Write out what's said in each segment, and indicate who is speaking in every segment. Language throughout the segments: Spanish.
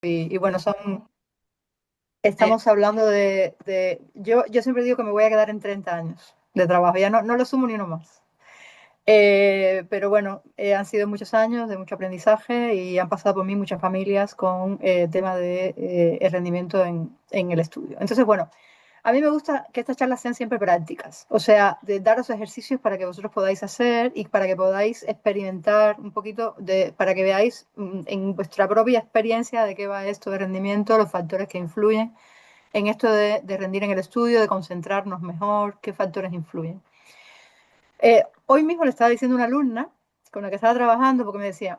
Speaker 1: Y bueno, estamos hablando yo siempre digo que me voy a quedar en 30 años de trabajo, ya no lo sumo ni uno más. Pero bueno, han sido muchos años de mucho aprendizaje y han pasado por mí muchas familias con tema de el rendimiento en el estudio. Entonces, bueno, a mí me gusta que estas charlas sean siempre prácticas, o sea, de daros ejercicios para que vosotros podáis hacer y para que podáis experimentar un poquito, para que veáis en vuestra propia experiencia de qué va esto de rendimiento, los factores que influyen en esto de rendir en el estudio, de concentrarnos mejor, qué factores influyen. Hoy mismo le estaba diciendo a una alumna con la que estaba trabajando porque me decía,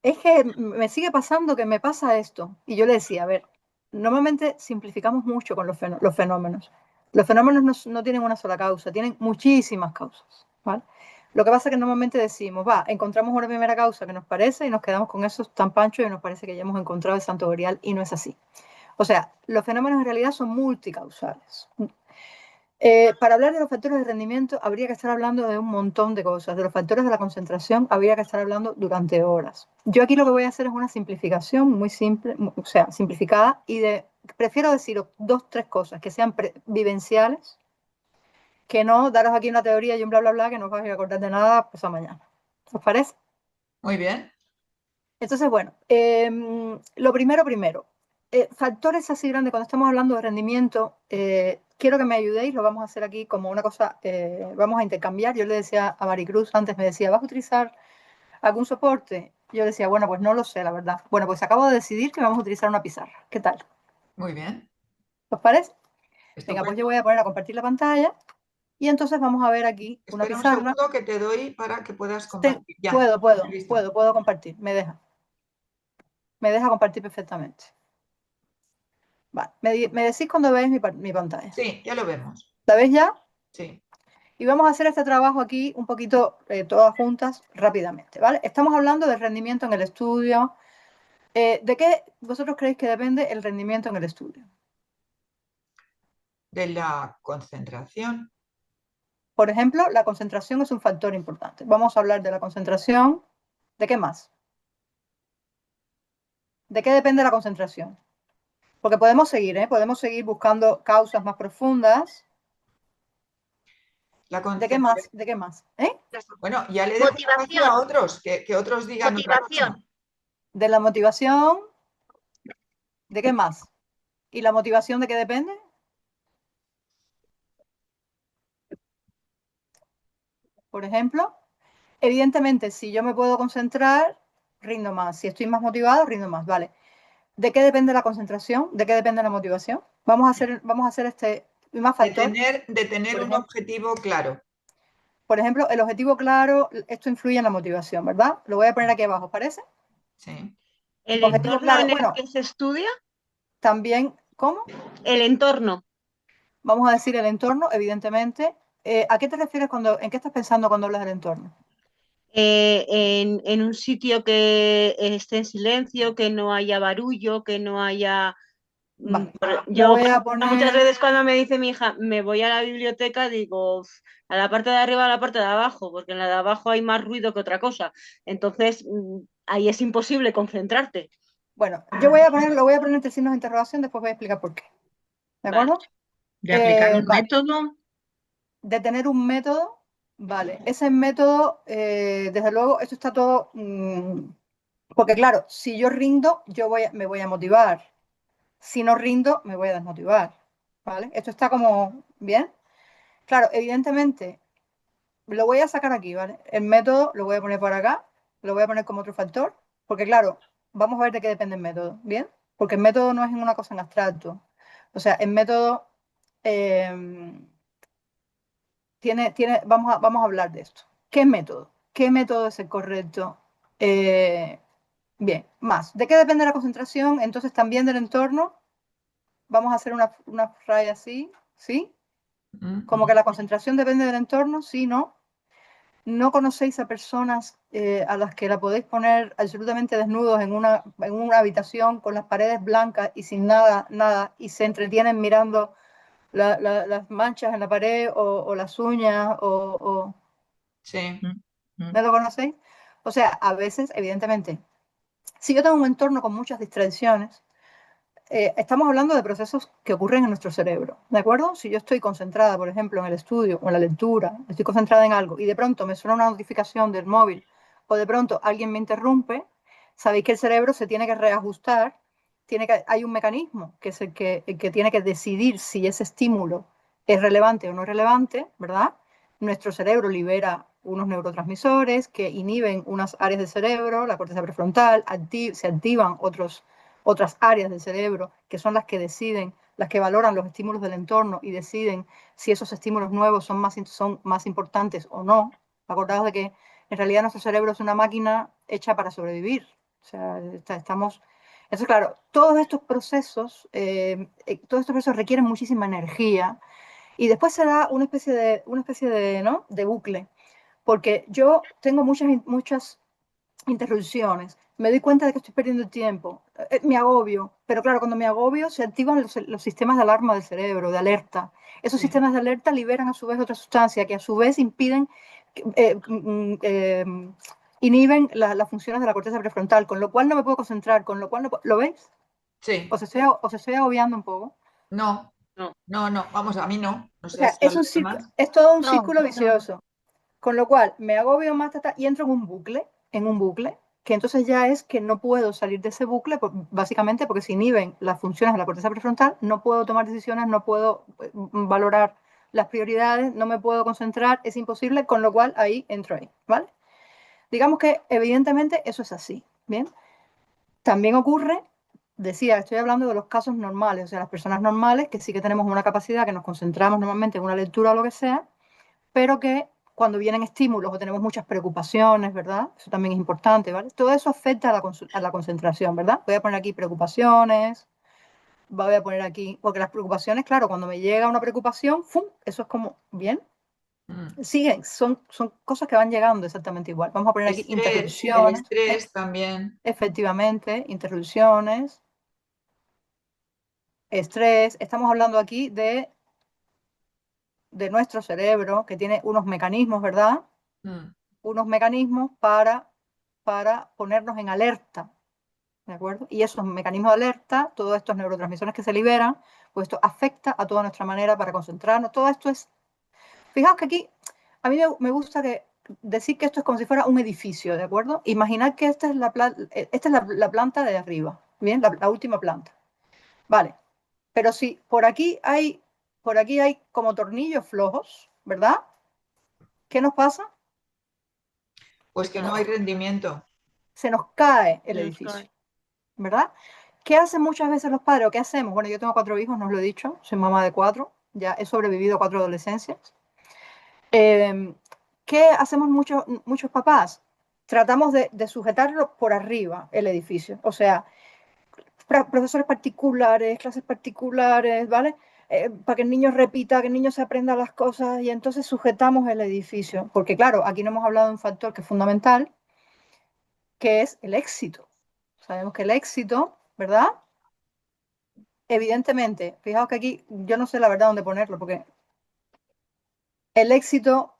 Speaker 1: es que me sigue pasando que me pasa esto. Y yo le decía, a ver, normalmente simplificamos mucho con los fenómenos. Los fenómenos no tienen una sola causa, tienen muchísimas causas, ¿vale? Lo que pasa es que normalmente decimos, va, encontramos una primera causa que nos parece y nos quedamos con eso tan pancho y nos parece que ya hemos encontrado el santo grial y no es así. O sea, los fenómenos en realidad son multicausales. Para hablar de los factores de rendimiento habría que estar hablando de un montón de cosas. De los factores de la concentración habría que estar hablando durante horas. Yo aquí lo que voy a hacer es una simplificación muy simple, o sea, simplificada prefiero deciros dos, tres cosas que sean vivenciales, que no daros aquí una teoría y un bla, bla, bla, que no os vais a acordar de nada pues a mañana. ¿Os parece?
Speaker 2: Muy bien.
Speaker 1: Entonces, bueno, lo primero, factores así grandes, cuando estamos hablando de rendimiento, quiero que me ayudéis, lo vamos a hacer aquí como una cosa, vamos a intercambiar. Yo le decía a Maricruz antes, me decía, ¿vas a utilizar algún soporte? Yo decía, bueno, pues no lo sé, la verdad. Bueno, pues acabo de decidir que vamos a utilizar una pizarra. ¿Qué tal?
Speaker 2: Muy bien.
Speaker 1: ¿Os parece? Venga, pues yo
Speaker 2: Estupendo.
Speaker 1: voy a poner a compartir la pantalla y entonces vamos a ver aquí una
Speaker 2: Espera un
Speaker 1: pizarra.
Speaker 2: segundo que te doy para que puedas
Speaker 1: Sí,
Speaker 2: compartir. Ya,
Speaker 1: puedo, puedo,
Speaker 2: listo.
Speaker 1: puedo, puedo compartir. Me deja compartir perfectamente. Vale, me decís cuando veáis mi pantalla.
Speaker 2: Sí, ya lo vemos.
Speaker 1: ¿La veis ya?
Speaker 2: Sí.
Speaker 1: Y vamos a hacer este trabajo aquí un poquito todas juntas rápidamente, ¿vale? Estamos hablando del rendimiento en el estudio. ¿De qué vosotros creéis que depende el rendimiento en el estudio?
Speaker 2: De la concentración.
Speaker 1: Por ejemplo, la concentración es un factor importante. Vamos a hablar de la concentración. ¿De qué más? ¿De qué depende la concentración? Porque podemos seguir, ¿eh? Podemos seguir buscando causas más profundas.
Speaker 2: La
Speaker 1: ¿De qué
Speaker 2: concentración.
Speaker 1: más? ¿De qué más? ¿Eh?
Speaker 2: Bueno, ya le dejo espacio a
Speaker 3: Motivación,
Speaker 2: otros, que otros digan otra cosa.
Speaker 3: motivación.
Speaker 1: ¿De la motivación? ¿De qué más? ¿Y la motivación de qué depende? Por ejemplo. Evidentemente, si yo me puedo concentrar, rindo más. Si estoy más motivado, rindo más. Vale. ¿De qué depende la concentración? ¿De qué depende la motivación? Vamos a hacer este más factores.
Speaker 2: De tener
Speaker 1: Por
Speaker 2: un
Speaker 1: ejemplo,
Speaker 2: objetivo claro.
Speaker 1: el objetivo claro, esto influye en la motivación, ¿verdad? Lo voy a poner aquí abajo, ¿parece?
Speaker 2: Sí.
Speaker 3: El
Speaker 1: Objetivo
Speaker 3: entorno
Speaker 1: claro.
Speaker 3: en el
Speaker 1: Bueno,
Speaker 3: que se estudia,
Speaker 1: también, ¿cómo?
Speaker 3: el entorno.
Speaker 1: Vamos a decir el entorno, evidentemente. ¿A qué te refieres en qué estás pensando cuando hablas del entorno?
Speaker 3: En un sitio que esté en silencio, que no haya barullo, que no haya...
Speaker 1: Vale. Le
Speaker 3: Yo,
Speaker 1: voy
Speaker 3: por
Speaker 1: a
Speaker 3: ejemplo, muchas
Speaker 1: poner,
Speaker 3: veces cuando me dice mi hija, me voy a la biblioteca, digo, "Uf, a la parte de arriba, a la parte de abajo, porque en la de abajo hay más ruido que otra cosa. Entonces, ahí es imposible concentrarte.
Speaker 1: bueno, lo voy a poner entre signos de interrogación, después voy a explicar por qué. ¿De
Speaker 3: Vale.
Speaker 1: acuerdo?
Speaker 4: De aplicar un
Speaker 1: Vale.
Speaker 4: método.
Speaker 1: De tener un método, vale, ese método, desde luego, esto está todo, porque claro, si yo rindo, me voy a motivar, si no rindo, me voy a desmotivar, ¿vale? Esto está como bien. Claro, evidentemente, lo voy a sacar aquí, ¿vale? El método lo voy a poner por acá, lo voy a poner como otro factor, porque claro, vamos a ver de qué depende el método, ¿bien? Porque el método no es una cosa en abstracto, o sea, el método... eh, vamos a hablar de esto. ¿Qué método? ¿Qué método es el correcto? Eh, bien, más. ¿De qué depende la concentración? Entonces también del entorno. Vamos a hacer una raya así, ¿sí? Como que la concentración depende del entorno, sí, no. No conocéis a personas a las que la podéis poner absolutamente desnudos en una habitación con las paredes blancas y sin nada, nada, y se entretienen mirando las manchas en la pared o las uñas
Speaker 2: Sí.
Speaker 4: Mm, mm.
Speaker 1: ¿no lo conocéis? O sea, a veces, evidentemente, Si yo tengo un entorno con muchas distracciones, estamos hablando de procesos que ocurren en nuestro cerebro, ¿de acuerdo? Si yo estoy concentrada, por ejemplo, en el estudio o en la lectura, estoy concentrada en algo y de pronto me suena una notificación del móvil o de pronto alguien me interrumpe, sabéis que el cerebro se tiene que reajustar, hay un mecanismo que es el que tiene que decidir si ese estímulo es relevante o no es relevante, ¿verdad? Nuestro cerebro libera unos neurotransmisores que inhiben unas áreas del cerebro, la corteza prefrontal, se activan otras áreas del cerebro que son las que deciden, las que valoran los estímulos del entorno y deciden si esos estímulos nuevos son más importantes o no. Acordaos de que en realidad nuestro cerebro es una máquina hecha para sobrevivir. O sea, estamos... Entonces, claro, todos estos procesos requieren muchísima energía y después se da una especie de, ¿no? de bucle, porque yo tengo muchas interrupciones, me doy cuenta de que estoy perdiendo el tiempo, me agobio, pero claro, cuando me agobio se activan los sistemas de alarma del cerebro, de alerta. Esos
Speaker 2: Sí.
Speaker 1: sistemas de alerta liberan a su vez otra sustancia que a su vez inhiben las funciones de la corteza prefrontal, con lo cual no me puedo concentrar, con lo cual ¿lo veis?
Speaker 2: Sí.
Speaker 1: Os estoy agobiando un poco.
Speaker 2: No,
Speaker 3: No.
Speaker 2: no, vamos, a mí no. No
Speaker 1: O
Speaker 2: sé
Speaker 1: sea,
Speaker 2: si a los demás.
Speaker 1: es todo un
Speaker 3: No,
Speaker 1: círculo vicioso. Con lo cual, me agobio más y entro en un bucle, que entonces ya es que no puedo salir de ese bucle, básicamente porque se inhiben las funciones de la corteza prefrontal, no puedo tomar decisiones, no puedo valorar las prioridades, no me puedo concentrar, es imposible, con lo cual entro ahí, ¿vale? Digamos que evidentemente eso es así, ¿bien? También ocurre, decía, estoy hablando de los casos normales, o sea, las personas normales que sí que tenemos una capacidad, que nos concentramos normalmente en una lectura o lo que sea, pero que cuando vienen estímulos o tenemos muchas preocupaciones, ¿verdad? Eso también es importante, ¿vale? Todo eso afecta a la concentración, ¿verdad? Voy a poner aquí preocupaciones, voy a poner aquí, porque las preocupaciones, claro, cuando me llega una preocupación, ¡fum! Eso es como, bien,
Speaker 2: Mm.
Speaker 1: siguen, son cosas que van llegando exactamente igual. Vamos a poner aquí
Speaker 2: El
Speaker 1: interrupciones,
Speaker 2: estrés también.
Speaker 1: efectivamente, interrupciones, estrés, estamos hablando aquí de nuestro cerebro que tiene unos mecanismos, ¿verdad?
Speaker 2: Mm.
Speaker 1: Unos mecanismos para ponernos en alerta, ¿de acuerdo? Y esos mecanismos de alerta, todos estos neurotransmisores que se liberan, pues esto afecta a toda nuestra manera para concentrarnos. Todo esto es... Fijaos que aquí, a mí me gusta decir que esto es como si fuera un edificio, ¿de acuerdo? Imaginad que esta es la planta de arriba, ¿bien? La última planta. Vale, pero si por aquí hay como tornillos flojos, ¿verdad? ¿Qué nos pasa?
Speaker 2: Pues que no hay rendimiento.
Speaker 1: Se nos cae el
Speaker 3: se nos
Speaker 1: edificio,
Speaker 3: cae.
Speaker 1: ¿verdad? ¿Qué hacen muchas veces los padres o qué hacemos? Bueno, yo tengo 4 hijos, no os lo he dicho, soy mamá de 4, ya he sobrevivido a 4 adolescencias. Eh, ¿Qué hacemos muchos papás? Tratamos de sujetarlo por arriba el edificio, o sea, profesores particulares, clases particulares, ¿vale? Para que el niño repita, que el niño se aprenda las cosas y entonces sujetamos el edificio, porque claro, aquí no hemos hablado de un factor que es fundamental, que es el éxito. Sabemos que el éxito, ¿verdad? Evidentemente, fijaos que aquí yo no sé la verdad dónde ponerlo, porque el éxito,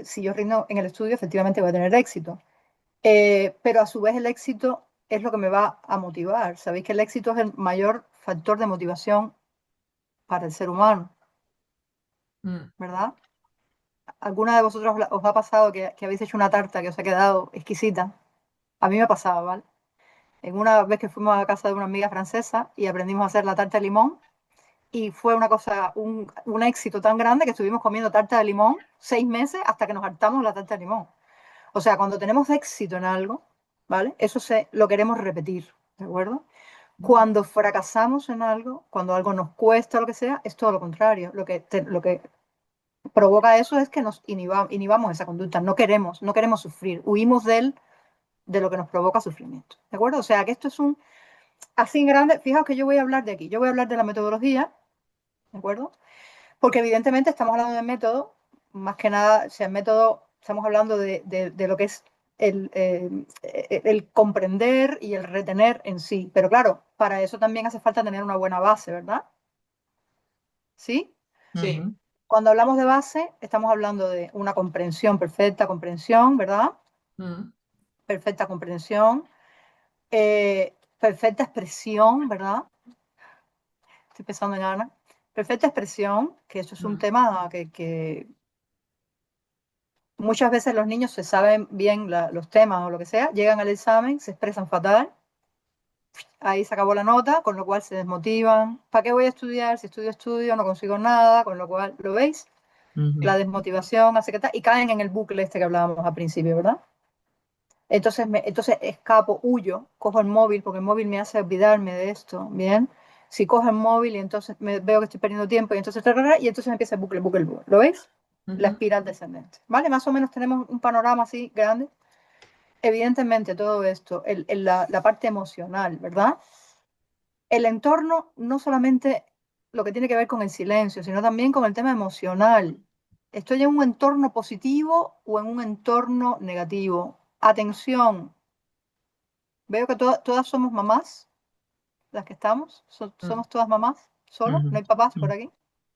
Speaker 1: si yo rindo en el estudio, efectivamente voy a tener éxito. Pero a su vez el éxito es lo que me va a motivar. Sabéis que el éxito es el mayor factor de motivación para el ser humano,
Speaker 2: Mm.
Speaker 1: ¿verdad? ¿Alguna de vosotros os ha pasado que habéis hecho una tarta que os ha quedado exquisita? A mí me pasaba, ¿vale? En una vez que fuimos a casa de una amiga francesa y aprendimos a hacer la tarta de limón, y fue una cosa, un éxito tan grande que estuvimos comiendo tarta de limón 6 meses hasta que nos hartamos la tarta de limón. O sea, cuando tenemos éxito en algo, ¿vale? Lo queremos repetir, ¿de acuerdo? Cuando fracasamos en algo, cuando algo nos cuesta, lo que sea, es todo lo contrario. Lo que provoca eso es que nos inhibamos esa conducta. No queremos sufrir. Huimos de lo que nos provoca sufrimiento. ¿De acuerdo? O sea, que esto es así en grande. Fijaos que yo voy a hablar de aquí. Yo voy a hablar de la metodología, ¿de acuerdo? Porque evidentemente estamos hablando de método, más que nada, o sea, el método, estamos hablando de lo que es el comprender y el retener en sí. Pero claro, para eso también hace falta tener una buena base, ¿verdad? ¿Sí?
Speaker 2: Sí.
Speaker 1: Cuando hablamos de base, estamos hablando de una comprensión, perfecta comprensión, ¿verdad?
Speaker 2: Mm.
Speaker 1: Perfecta comprensión. Perfecta expresión, ¿verdad? Estoy pensando en Ana. Perfecta expresión, que eso es un tema que muchas veces los niños se saben bien los temas o lo que sea, llegan al examen, se expresan fatal, ahí se acabó la nota, con lo cual se desmotivan. ¿Para qué voy a estudiar? Si estudio, no consigo nada, con lo cual, ¿lo veis? La desmotivación hace que tal, y caen en el bucle este que hablábamos al principio, ¿verdad? Entonces escapo, huyo, cojo el móvil, porque el móvil me hace olvidarme de esto, ¿bien? Si cojo el móvil y entonces me veo que estoy perdiendo tiempo y entonces empieza el bucle, bucle, bucle. ¿Lo veis? La espiral descendente, ¿vale? Más o menos tenemos un panorama así grande. Evidentemente todo esto, la parte emocional, ¿verdad? El entorno no solamente lo que tiene que ver con el silencio, sino también con el tema emocional. ¿Estoy en un entorno positivo o en un entorno negativo? Atención, veo que todas somos mamás, las que estamos, somos todas mamás, solo, no hay papás por aquí.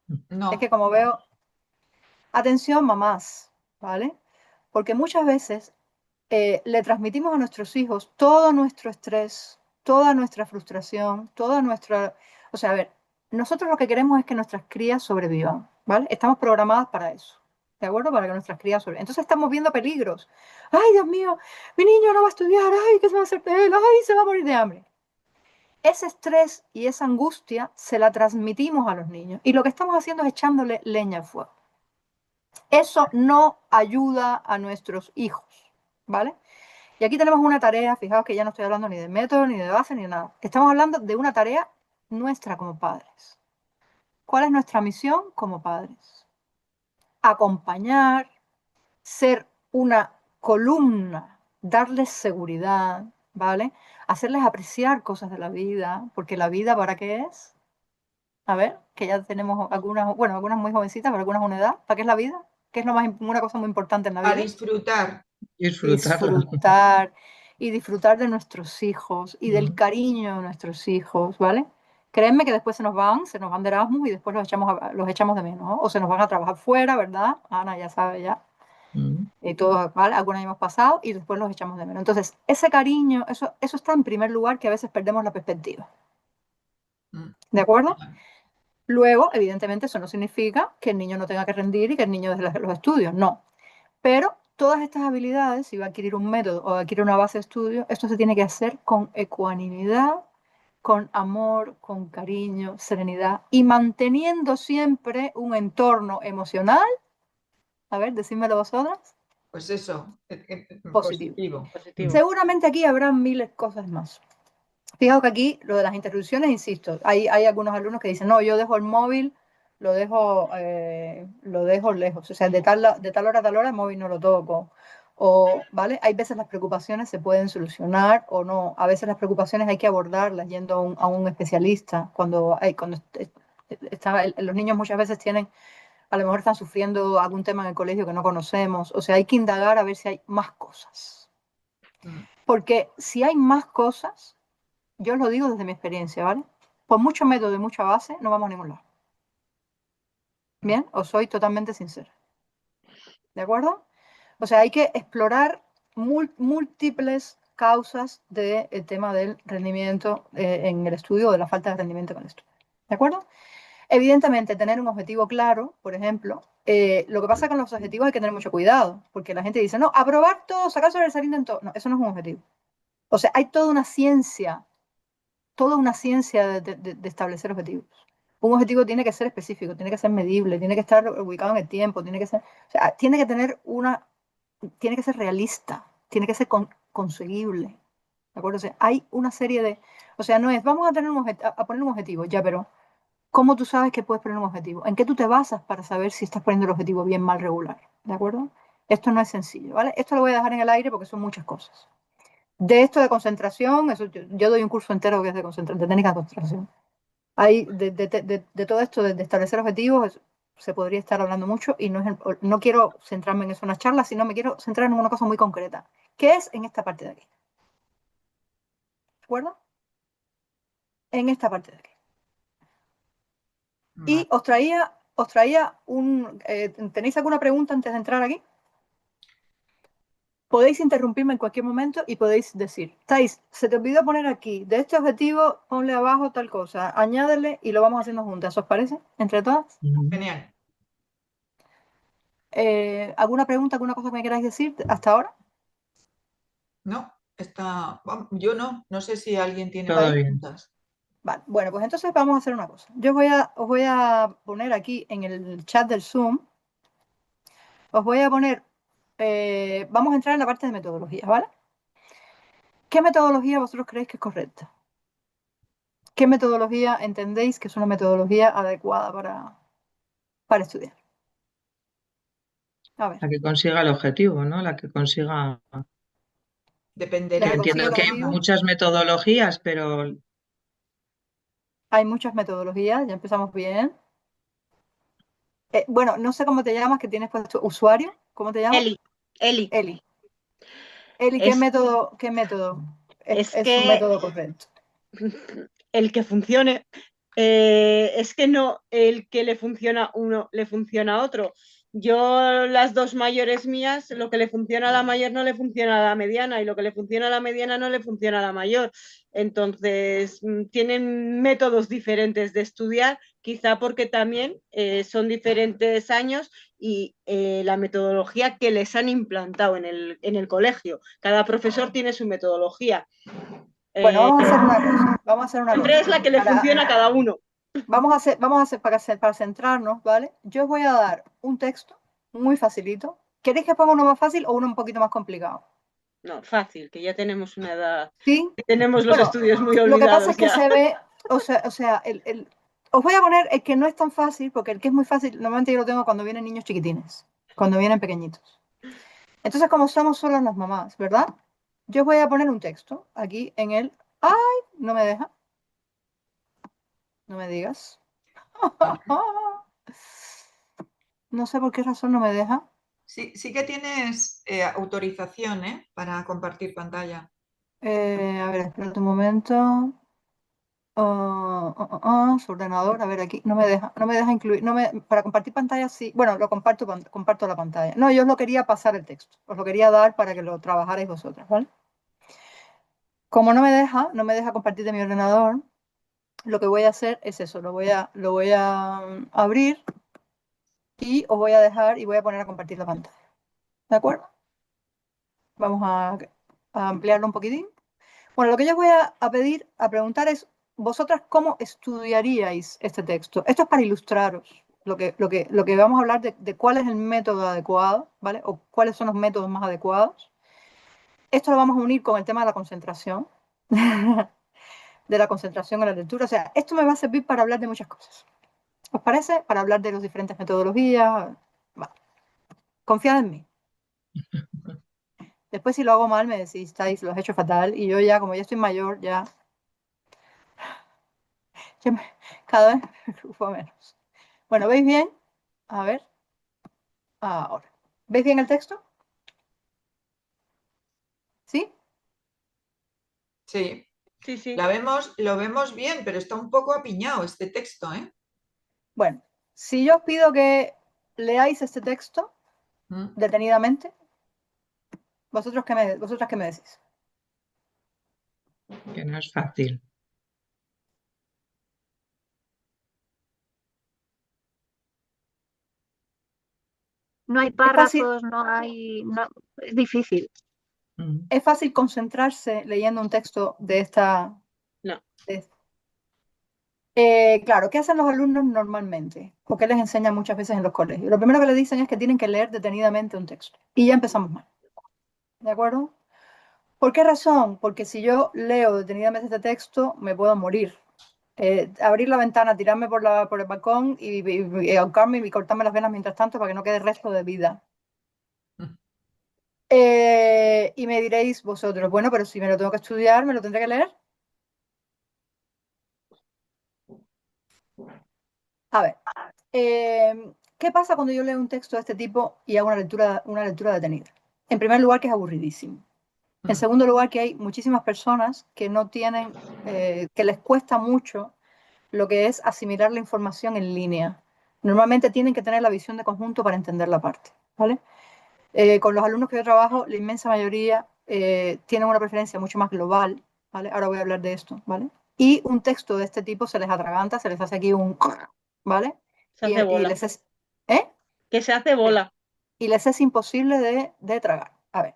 Speaker 1: Es que
Speaker 2: No,
Speaker 1: como veo, atención mamás, ¿vale? Porque muchas veces le transmitimos a nuestros hijos todo nuestro estrés, toda nuestra frustración, toda nuestra... O sea, a ver, nosotros lo que queremos es que nuestras crías sobrevivan, ¿vale? Estamos programadas para eso, ¿de acuerdo? Para que nuestras crías sobrevivan. Entonces estamos viendo peligros. ¡Ay, Dios mío! Mi niño no va a estudiar. ¡Ay, qué se va a hacer de él! ¡Ay, se va a morir de hambre! Ese estrés y esa angustia se la transmitimos a los niños. Y lo que estamos haciendo es echándole leña al fuego. Eso no ayuda a nuestros hijos, ¿vale? Y aquí tenemos una tarea, fijaos que ya no estoy hablando ni de método, ni de base, ni de nada. Estamos hablando de una tarea nuestra como padres. ¿Cuál es nuestra misión como padres? Acompañar, ser una columna, darles seguridad, ¿vale? Hacerles apreciar cosas de la vida, porque la vida, ¿para qué es? A ver, que ya tenemos algunas, bueno, algunas muy jovencitas, pero algunas una edad. ¿Para qué es la vida? ¿Qué es una cosa muy importante en la
Speaker 2: a
Speaker 1: vida?
Speaker 2: disfrutar.
Speaker 4: Disfrutarla.
Speaker 1: Disfrutar y disfrutar de nuestros hijos y del
Speaker 4: Mm.
Speaker 1: cariño de nuestros hijos, ¿vale? Créanme que después se nos van de Erasmus y después los echamos de menos, ¿no? O se nos van a trabajar fuera, ¿verdad? Ana ya sabe ya.
Speaker 4: Mm.
Speaker 1: Y todos, ¿vale? Algunos hemos pasado y después los echamos de menos. Entonces, ese cariño, eso está en primer lugar, que a veces perdemos la perspectiva. ¿De acuerdo? Luego, evidentemente, eso no significa que el niño no tenga que rendir y que el niño deje los estudios, no. Pero todas estas habilidades, si va a adquirir un método o adquirir una base de estudio, esto se tiene que hacer con ecuanimidad, con amor, con cariño, serenidad y manteniendo siempre un entorno emocional, a ver, decídmelo vosotras,
Speaker 2: Pues eso,
Speaker 1: positivo.
Speaker 2: positivo.
Speaker 3: Positivo.
Speaker 1: Seguramente aquí habrá miles de cosas más. Fijaos que aquí lo de las interrupciones, insisto, hay algunos alumnos que dicen, no, yo dejo el móvil, lo dejo lejos, o sea, de tal hora a tal hora el móvil no lo toco. O, ¿vale? Hay veces las preocupaciones se pueden solucionar o no. A veces las preocupaciones hay que abordarlas yendo a un especialista. Los niños muchas veces a lo mejor están sufriendo algún tema en el colegio que no conocemos. O sea, hay que indagar a ver si hay más cosas. Porque si hay más cosas, yo os lo digo desde mi experiencia, ¿vale? Por mucho método y mucha base, no vamos a ningún lado. Bien, os soy totalmente sincera. ¿De acuerdo? O sea, hay que explorar múltiples causas del tema del rendimiento en el estudio o de la falta de rendimiento en el estudio. ¿De acuerdo? Evidentemente, tener un objetivo claro, por ejemplo, lo que pasa con los objetivos hay que tener mucho cuidado, porque la gente dice, no, aprobar todo, sacar sobresaliente en todo. No, eso no es un objetivo. O sea, hay toda una ciencia de establecer objetivos. Un objetivo tiene que ser específico, tiene que ser medible, tiene que estar ubicado en el tiempo, o sea, tiene que ser realista, tiene que ser conseguible. ¿De acuerdo? O sea, hay una serie o sea, no es, vamos a poner un objetivo, ya, pero ¿cómo tú sabes que puedes poner un objetivo? ¿En qué tú te basas para saber si estás poniendo el objetivo bien, mal, regular? ¿De acuerdo? Esto no es sencillo, ¿vale? Esto lo voy a dejar en el aire porque son muchas cosas. De esto de concentración, yo doy un curso entero que es de técnica de concentración. De todo esto, de establecer objetivos, se podría estar hablando mucho y no quiero centrarme en eso en una charla, sino me quiero centrar en una cosa muy concreta, que es en esta parte de aquí. ¿De acuerdo? En esta parte de aquí. Y os traía ¿tenéis alguna pregunta antes de entrar aquí? Podéis interrumpirme en cualquier momento y podéis decir, Thais, se te olvidó poner aquí, de este objetivo, ponle abajo tal cosa, añádele y lo vamos haciendo juntas, ¿os parece? Entre todas.
Speaker 4: Ujú.
Speaker 2: Genial.
Speaker 1: ¿Alguna pregunta, alguna cosa que me queráis decir hasta ahora?
Speaker 2: No, yo no sé si alguien tiene
Speaker 4: Todo bien.
Speaker 2: preguntas.
Speaker 1: Vale, bueno, pues entonces vamos a hacer una cosa. Os voy a poner aquí en el chat del Zoom, os voy a poner, vamos a entrar en la parte de metodología, ¿vale? ¿Qué metodología vosotros creéis que es correcta? ¿Qué metodología entendéis que es una metodología adecuada para estudiar? A ver,
Speaker 4: La que consiga el objetivo, ¿no? La que consiga.
Speaker 2: Dependerá
Speaker 1: la
Speaker 4: Que
Speaker 1: que
Speaker 2: de
Speaker 1: consigue
Speaker 4: entiendo
Speaker 1: el
Speaker 4: que hay
Speaker 1: objetivo.
Speaker 4: muchas metodologías, pero
Speaker 1: Hay muchas metodologías, ya empezamos bien. Bueno, no sé cómo te llamas, que tienes puesto usuario. ¿Cómo te llamas?
Speaker 3: Eli,
Speaker 1: Eli. Eli,
Speaker 3: es,
Speaker 1: qué método
Speaker 3: es
Speaker 1: es un
Speaker 3: que
Speaker 1: método correcto?
Speaker 3: el que funcione, es que no el que le funciona a uno le funciona a otro. Yo, las dos mayores mías, lo que le funciona a la mayor no le funciona a la mediana y lo que le funciona a la mediana no le funciona a la mayor. Entonces, tienen métodos diferentes de estudiar, quizá porque también son diferentes años y la metodología que les han implantado en el colegio. Cada profesor tiene su metodología.
Speaker 1: Bueno,
Speaker 3: Eh,
Speaker 1: vamos a hacer una cosa. Vamos a hacer una
Speaker 3: Siempre
Speaker 1: cosa.
Speaker 3: es la que le funciona a cada uno.
Speaker 1: Vamos a hacer para centrarnos, ¿vale? Yo os voy a dar un texto muy facilito. ¿Queréis que ponga uno más fácil o uno un poquito más complicado?
Speaker 3: No, fácil, que ya tenemos una edad,
Speaker 1: Sí.
Speaker 3: que tenemos los
Speaker 1: Bueno,
Speaker 3: estudios muy
Speaker 1: lo que pasa
Speaker 3: olvidados
Speaker 1: es que
Speaker 3: ya.
Speaker 1: se ve, o sea, os voy a poner el que no es tan fácil, porque el que es muy fácil, normalmente yo lo tengo cuando vienen niños chiquitines, cuando vienen pequeñitos. Entonces, como somos solas las mamás, ¿verdad? Yo os voy a poner un texto aquí en el... ¡Ay! No me deja, no me digas. No sé por qué razón no me deja.
Speaker 2: Sí que tienes autorización, para compartir pantalla.
Speaker 1: A ver, espérate un momento. Su ordenador, a ver aquí, no me deja incluir, para compartir pantalla sí, bueno, lo comparto, comparto la pantalla. No, yo os lo quería pasar el texto, os lo quería dar para que lo trabajarais vosotras, ¿vale? Como no me deja compartir de mi ordenador, lo que voy a hacer es eso, lo voy a abrir y os voy a dejar y voy a poner a compartir la pantalla. ¿De acuerdo? Vamos a ampliarlo un poquitín. Bueno, lo que yo voy a pedir, a preguntar es, ¿vosotras cómo estudiaríais este texto? Esto es para ilustraros lo que vamos a hablar de cuál es el método adecuado, ¿vale? O cuáles son los métodos más adecuados. Esto lo vamos a unir con el tema de la concentración, de la concentración en la lectura. O sea, esto me va a servir para hablar de muchas cosas. ¿Os parece? Para hablar de las diferentes metodologías. Vale. Confiad en mí. Después si lo hago mal me decís, estáis, lo has hecho fatal. Y yo ya, como ya estoy mayor, ya cada vez me preocupo menos. Bueno, ¿veis bien? A ver, ahora. ¿Veis bien el texto? ¿Sí?
Speaker 2: Sí,
Speaker 3: Sí, sí.
Speaker 2: lo vemos bien, pero está un poco apiñado este texto, ¿eh?
Speaker 1: Bueno, si yo os pido que leáis este texto
Speaker 2: Mm.
Speaker 1: detenidamente, vosotras qué me decís?
Speaker 4: que no es fácil.
Speaker 5: No hay
Speaker 1: Es fácil,
Speaker 5: párrafos, no hay. No, es difícil.
Speaker 4: Mm.
Speaker 1: es fácil concentrarse leyendo un texto de esta...
Speaker 3: No.
Speaker 1: Claro, ¿qué hacen los alumnos normalmente? ¿O qué les enseñan muchas veces en los colegios? Lo primero que les dicen es que tienen que leer detenidamente un texto. Y ya empezamos mal. ¿De acuerdo? ¿Por qué razón? Porque si yo leo detenidamente este texto, me puedo morir. Abrir la ventana, tirarme por el balcón y ahorcarme y cortarme las venas mientras tanto para que no quede resto de vida. Y me diréis vosotros, bueno, pero si me lo tengo que estudiar, ¿me lo tendré que leer? A ver, ¿qué pasa cuando yo leo un texto de este tipo y hago una lectura detenida? En primer lugar, que es aburridísimo. En segundo lugar, que hay muchísimas personas que no tienen, que les cuesta mucho lo que es asimilar la información en línea. Normalmente tienen que tener la visión de conjunto para entender la parte, ¿vale? Con los alumnos que yo trabajo, la inmensa mayoría tienen una preferencia mucho más global, ¿vale? Ahora voy a hablar de esto, ¿vale? Y un texto de este tipo se les atraganta, se les hace aquí un... ¿vale?
Speaker 3: Se
Speaker 1: Y,
Speaker 3: hace
Speaker 1: y
Speaker 3: bola.
Speaker 1: les es... ¿eh?
Speaker 3: Que se hace bola.
Speaker 1: Y les es imposible de tragar. A ver,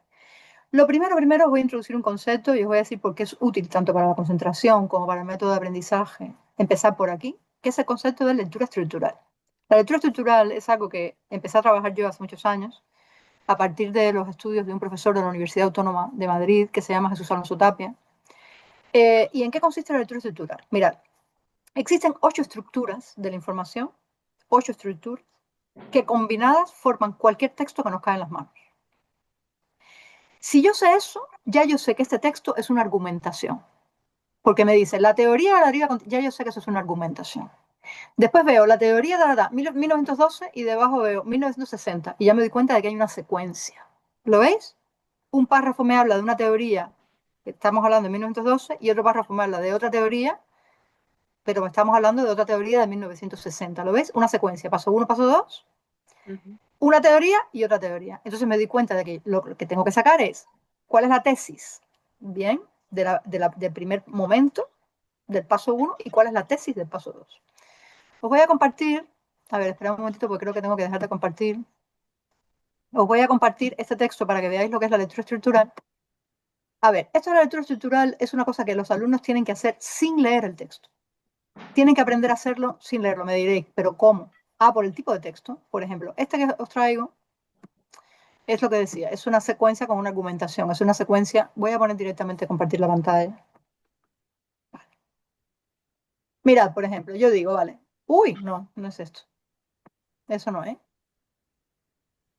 Speaker 1: lo primero, os voy a introducir un concepto y os voy a decir por qué es útil tanto para la concentración como para el método de aprendizaje. Empezar por aquí, que es el concepto de lectura estructural. La lectura estructural es algo que empecé a trabajar yo hace muchos años a partir de los estudios de un profesor de la Universidad Autónoma de Madrid que se llama Jesús Alonso Tapia. ¿Y en qué consiste la lectura estructural? Mirad, existen 8 estructuras de la información, 8 estructuras, que combinadas forman cualquier texto que nos cae en las manos. Si yo sé eso, ya yo sé que este texto es una argumentación. Porque me dice, la teoría de la deriva, ya yo sé que eso es una argumentación. Después veo la teoría de la 1912 y debajo veo 1960 y ya me doy cuenta de que hay una secuencia. ¿Lo veis? Un párrafo me habla de una teoría, que estamos hablando de 1912, y otro párrafo me habla de otra teoría, pero estamos hablando de otra teoría de 1960. ¿Lo veis? Una secuencia, paso 1, paso 2, una teoría y otra teoría. Entonces me doy cuenta de que lo que tengo que sacar es cuál es la tesis, bien, del primer momento, del paso 1, y cuál es la tesis del paso 2. Os voy a compartir, a ver, espera un momentito porque creo que tengo que dejar de compartir. Os voy a compartir este texto para que veáis lo que es la lectura estructural. A ver, esto de la lectura estructural es una cosa que los alumnos tienen que hacer sin leer el texto. Tienen que aprender a hacerlo sin leerlo. Me diréis, ¿pero cómo? Ah, por el tipo de texto. Por ejemplo, este que os traigo es lo que decía, es una secuencia con una argumentación, es una secuencia, voy a poner directamente compartir la pantalla. Vale. Mirad, por ejemplo, yo digo, vale, uy, no, no es esto. Eso no, ¿eh?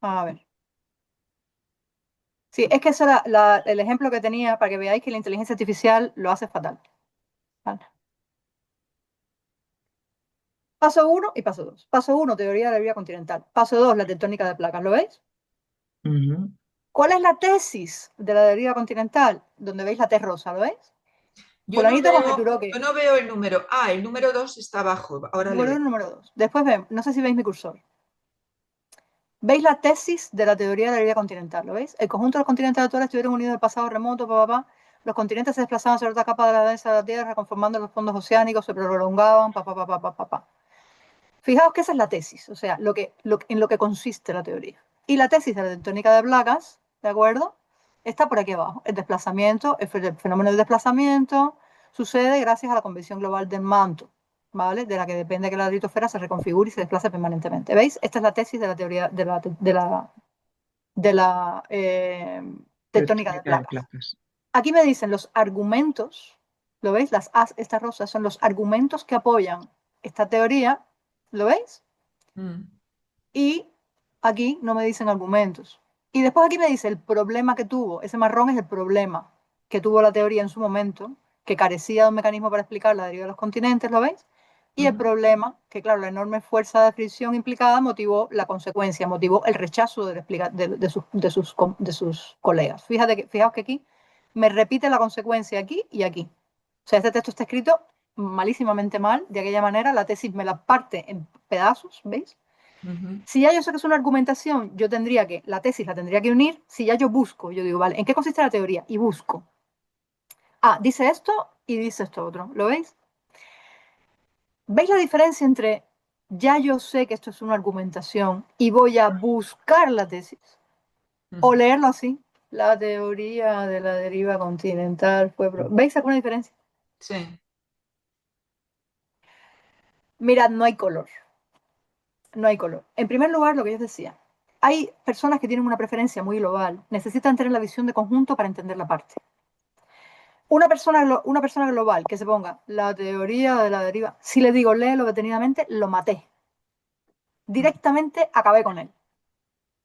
Speaker 1: A ver. Sí, es que ese era el ejemplo que tenía para que veáis que la inteligencia artificial lo hace fatal. Vale. Paso 1 y paso 2. Paso 1, teoría de la deriva continental. Paso 2, la tectónica de placas. ¿Lo veis?
Speaker 4: Ujú.
Speaker 1: ¿Cuál es la tesis de la deriva continental? Donde veis la T rosa, ¿lo veis?
Speaker 2: Yo no
Speaker 1: Fulanito
Speaker 2: veo,
Speaker 1: conjeturó que...
Speaker 2: yo no veo el número. Ah, el número 2 está abajo. Ahora le
Speaker 1: Número
Speaker 2: veo.
Speaker 1: 1, número 2. Después vemos, no sé si veis mi cursor. ¿Veis la tesis de la teoría de la deriva continental? ¿Lo veis? El conjunto de los continentes actuales estuvieron unidos en el pasado remoto, papá. Los continentes se desplazaban sobre otra capa de la densa de la Tierra, conformando los fondos oceánicos, se prolongaban, papá. Fijaos que esa es la tesis, o sea, en lo que consiste la teoría. Y la tesis de la tectónica de placas, ¿de acuerdo? Está por aquí abajo. El desplazamiento, el fenómeno del desplazamiento sucede gracias a la convección global del manto, ¿vale? De la que depende que la litosfera se reconfigure y se desplace permanentemente. ¿Veis? Esta es la tesis de la teoría de la tectónica de
Speaker 4: Tectónica de
Speaker 1: placas.
Speaker 4: placas.
Speaker 1: Aquí me dicen los argumentos, ¿lo veis? Las As, estas rosas, son los argumentos que apoyan esta teoría, ¿lo veis?
Speaker 2: Mm.
Speaker 1: Y aquí no me dicen argumentos. Y después aquí me dice el problema que tuvo. Ese marrón es el problema que tuvo la teoría en su momento, que carecía de un mecanismo para explicar la deriva de los continentes, ¿lo veis? Y el
Speaker 2: Ujú.
Speaker 1: problema, que claro, la enorme fuerza de fricción implicada motivó la consecuencia, motivó el rechazo de sus colegas. Fijaos que aquí me repite la consecuencia aquí y aquí. O sea, este texto está escrito malísimamente mal, de aquella manera la tesis me la parte en pedazos, ¿veis?
Speaker 2: Ujú.
Speaker 1: Si ya yo sé que es una argumentación, la tesis la tendría que unir. Si ya yo busco, yo digo, vale, ¿en qué consiste la teoría? Y busco. Ah, dice esto y dice esto otro. ¿Lo veis? ¿Veis la diferencia entre ya yo sé que esto es una argumentación y voy a buscar la tesis? O
Speaker 2: Ujú.
Speaker 1: leerlo así. La teoría de la deriva continental fue... ¿Veis alguna diferencia?
Speaker 2: Sí.
Speaker 1: Mirad, no hay color. No hay color. En primer lugar, lo que yo os decía, hay personas que tienen una preferencia muy global, necesitan tener la visión de conjunto para entender la parte. Una persona global que se ponga la teoría de la deriva, si le digo léelo detenidamente, lo maté. Directamente acabé con él.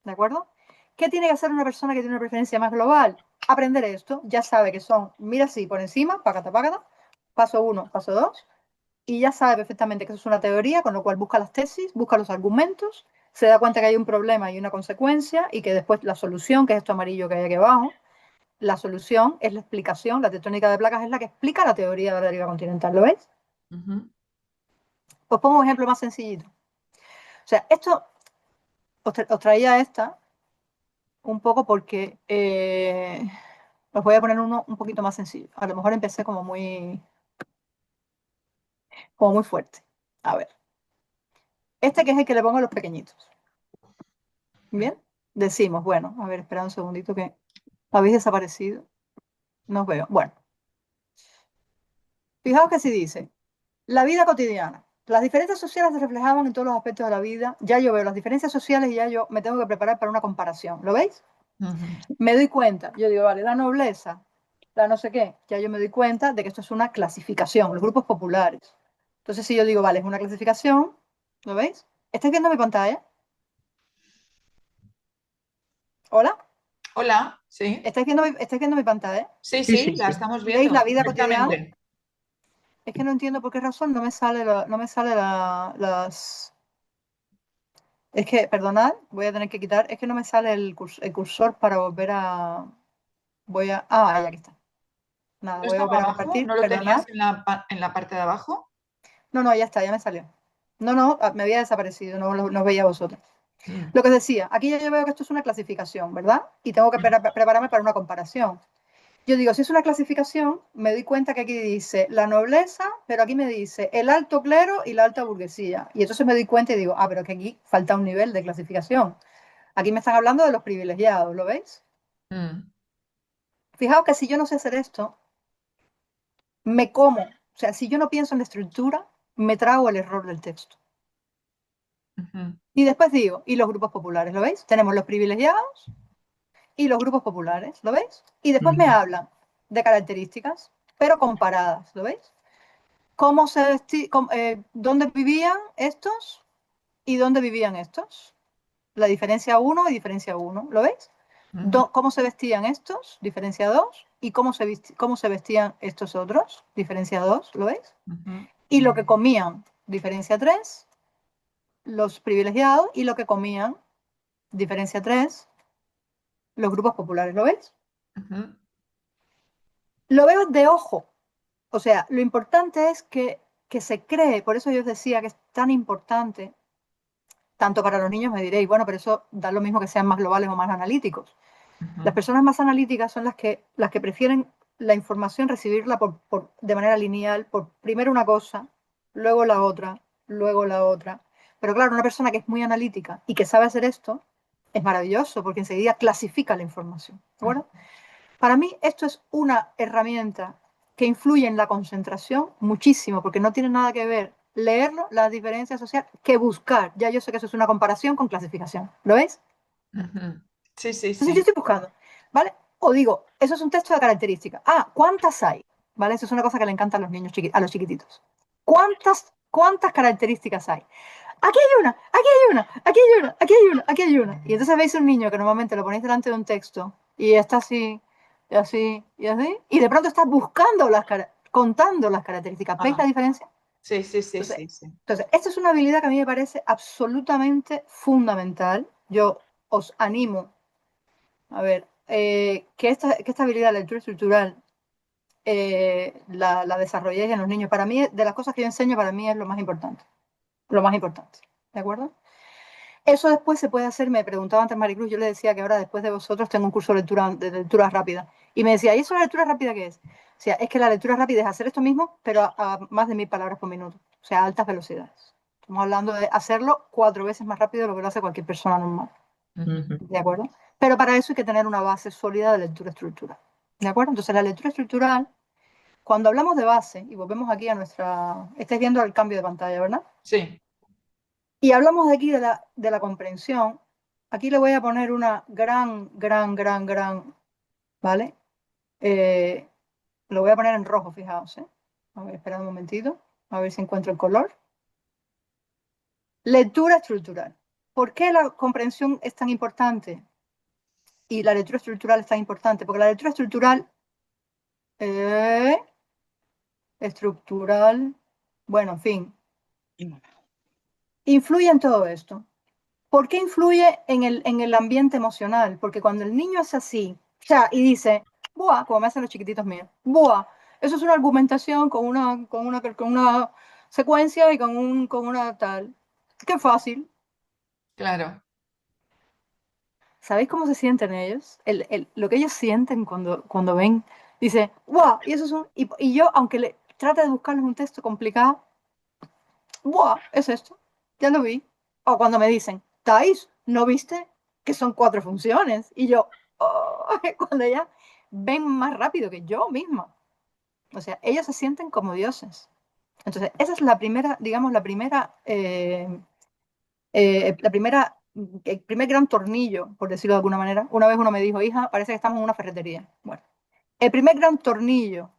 Speaker 1: ¿De acuerdo? ¿Qué tiene que hacer una persona que tiene una preferencia más global? Aprender esto. Ya sabe que son, mira así por encima, págata, paso 1, paso 2, y ya sabe perfectamente que eso es una teoría, con lo cual busca las tesis, busca los argumentos, se da cuenta que hay un problema y una consecuencia, y que después la solución, que es esto amarillo que hay aquí abajo, la solución es la explicación, la tectónica de placas es la que explica la teoría de la deriva continental, ¿lo veis?
Speaker 2: Ujú.
Speaker 1: Os pongo un ejemplo más sencillito. O sea, esto os traía esta, un poco porque os voy a poner uno un poquito más sencillo. A lo mejor empecé como muy fuerte. A ver, este que es el que le pongo a los pequeñitos. Bien, decimos, bueno, a ver, espera un segundito que habéis desaparecido. No os veo. Bueno, fijaos que si dice, la vida cotidiana. Las diferencias sociales se reflejaban en todos los aspectos de la vida. Ya yo veo las diferencias sociales y ya yo me tengo que preparar para una comparación. ¿Lo veis?
Speaker 2: Ujú.
Speaker 1: Me doy cuenta. Yo digo, vale, la nobleza, la no sé qué. Ya yo me doy cuenta de que esto es una clasificación, los grupos populares. Entonces, si yo digo, vale, es una clasificación, ¿lo veis? ¿Estáis viendo mi pantalla? ¿Hola?
Speaker 2: Hola, sí.
Speaker 1: ¿Estáis viendo mi pantalla?
Speaker 2: Sí,
Speaker 4: Sí,
Speaker 2: sí,
Speaker 4: sí,
Speaker 2: la
Speaker 4: sí.
Speaker 2: estamos
Speaker 1: ¿Y veis la
Speaker 2: viendo
Speaker 1: vida cotidiana?
Speaker 2: perfectamente.
Speaker 1: Es que no entiendo por qué razón no me sale las... Es que, perdonad, voy a tener que quitar, es que no me sale el cursor para volver a... Ah, ahí, aquí está. Nada,
Speaker 2: ¿No
Speaker 1: voy a
Speaker 2: estaba
Speaker 1: volver a
Speaker 2: abajo?
Speaker 1: compartir,
Speaker 2: ¿No lo
Speaker 1: perdonad.
Speaker 2: tenías en la parte de abajo?
Speaker 1: No, no, ya está, ya me salió. No, no, me había desaparecido, no os veía a vosotros.
Speaker 2: Mm.
Speaker 1: Lo que os decía, aquí ya yo veo que esto es una clasificación, ¿verdad? Y tengo que prepararme para una comparación. Yo digo, si es una clasificación, me doy cuenta que aquí dice la nobleza, pero aquí me dice el alto clero y la alta burguesía. Y entonces me doy cuenta y digo, ah, pero que aquí falta un nivel de clasificación. Aquí me están hablando de los privilegiados, ¿lo veis?
Speaker 2: Mm.
Speaker 1: Fijaos que si yo no sé hacer esto, me como. O sea, si yo no pienso en la estructura, me trago el error del texto.
Speaker 2: Ujú.
Speaker 1: Y después digo, ¿y los grupos populares? ¿Lo veis? Tenemos los privilegiados y los grupos populares, ¿lo veis? Y después me
Speaker 4: Ujú.
Speaker 1: hablan de características, pero comparadas, ¿lo veis? ¿Dónde vivían estos y dónde vivían estos? La diferencia uno y diferencia uno, ¿lo veis?
Speaker 2: Ujú.
Speaker 1: ¿Cómo se vestían estos? Diferencia 2. ¿Y cómo se vestían estos otros? Diferencia 2, ¿lo veis?
Speaker 2: Ujú.
Speaker 1: Y lo que comían, diferencia 3, los privilegiados, y lo que comían, diferencia 3, los grupos populares, ¿lo veis?
Speaker 2: Ujú.
Speaker 1: Lo veo de ojo. O sea, lo importante es que se cree, por eso yo os decía que es tan importante, tanto para los niños me diréis, bueno, pero eso da lo mismo que sean más globales o más analíticos. Las
Speaker 2: Ujú.
Speaker 1: personas más analíticas son las que prefieren la información recibirla de manera lineal, por primero una cosa, luego la otra, luego la otra. Pero claro, una persona que es muy analítica y que sabe hacer esto es maravilloso porque enseguida clasifica la información. ¿De acuerdo? Para mí esto es una herramienta que influye en la concentración muchísimo porque no tiene nada que ver leerlo, las diferencias sociales, que buscar. Ya yo sé que eso es una comparación con clasificación. ¿Lo veis?
Speaker 2: Ujú. Sí, sí,
Speaker 1: Entonces yo
Speaker 2: sí.
Speaker 1: estoy buscando, ¿vale? O digo, eso es un texto de características. Ah, ¿cuántas hay? ¿Vale? Eso es una cosa que le encanta a los niños, a los chiquititos. ¿Cuántas características hay? Aquí hay una, aquí hay una, aquí hay una, aquí hay una, aquí hay una. Y entonces veis un niño que normalmente lo ponéis delante de un texto y está así, y así, y así, y de pronto está buscando contando las características. ¿Veis
Speaker 2: Ah,
Speaker 1: la diferencia?
Speaker 2: sí, sí, sí,
Speaker 1: Entonces,
Speaker 2: sí, sí.
Speaker 1: esta es una habilidad que a mí me parece absolutamente fundamental. Yo os animo a ver, que esta habilidad de lectura estructural la desarrolléis en los niños. Para mí, de las cosas que yo enseño, para mí es lo más importante. Lo más importante. ¿De acuerdo? Eso después se puede hacer, me preguntaba antes Maricruz, yo le decía que ahora después de vosotros tengo un curso de lectura rápida. Y me decía, ¿y eso la lectura rápida qué es? O sea, es que la lectura rápida es hacer esto mismo, pero a más de 1000 palabras por minuto. O sea, a altas velocidades. Estamos hablando de hacerlo 4 veces más rápido de lo que lo hace cualquier persona normal.
Speaker 2: Ujú.
Speaker 4: Ujú.
Speaker 1: ¿De acuerdo? Pero para eso hay que tener una base sólida de lectura estructural. ¿De acuerdo? Entonces, la lectura estructural, cuando hablamos de base, y volvemos aquí a nuestra... Estáis viendo el cambio de pantalla, ¿verdad?
Speaker 2: Sí.
Speaker 1: Y hablamos de aquí de la comprensión. Aquí le voy a poner una gran, ¿vale? Eh, lo voy a poner en rojo, fijaos, ¿eh? A ver, esperad un momentito, a ver si encuentro el color. Lectura estructural. ¿Por qué la comprensión es tan importante? Y la lectura estructural es tan importante, porque la lectura estructural eh, estructural, bueno, en fin, influye en todo esto. ¿Por qué influye en el ambiente emocional? Porque cuando el niño es así, o sea, y dice, buah, como me hacen los chiquititos míos, buah, eso es una argumentación con una secuencia y con una tal. Qué fácil.
Speaker 2: Claro.
Speaker 1: ¿Sabéis cómo se sienten ellos? Lo que ellos sienten cuando ven, dice, ¡guau! Y eso es y yo, aunque le trate de buscarles un texto complicado, ¡buah! Es esto, ya lo vi. O cuando me dicen, Thais, ¿no viste que son 4 funciones? Y yo, oh, cuando ya ven más rápido que yo misma. O sea, ellos se sienten como dioses. Entonces, esa es la primera, digamos, el primer gran tornillo, por decirlo de alguna manera. Una vez uno me dijo, hija, parece que estamos en una ferretería. Bueno, el primer gran tornillo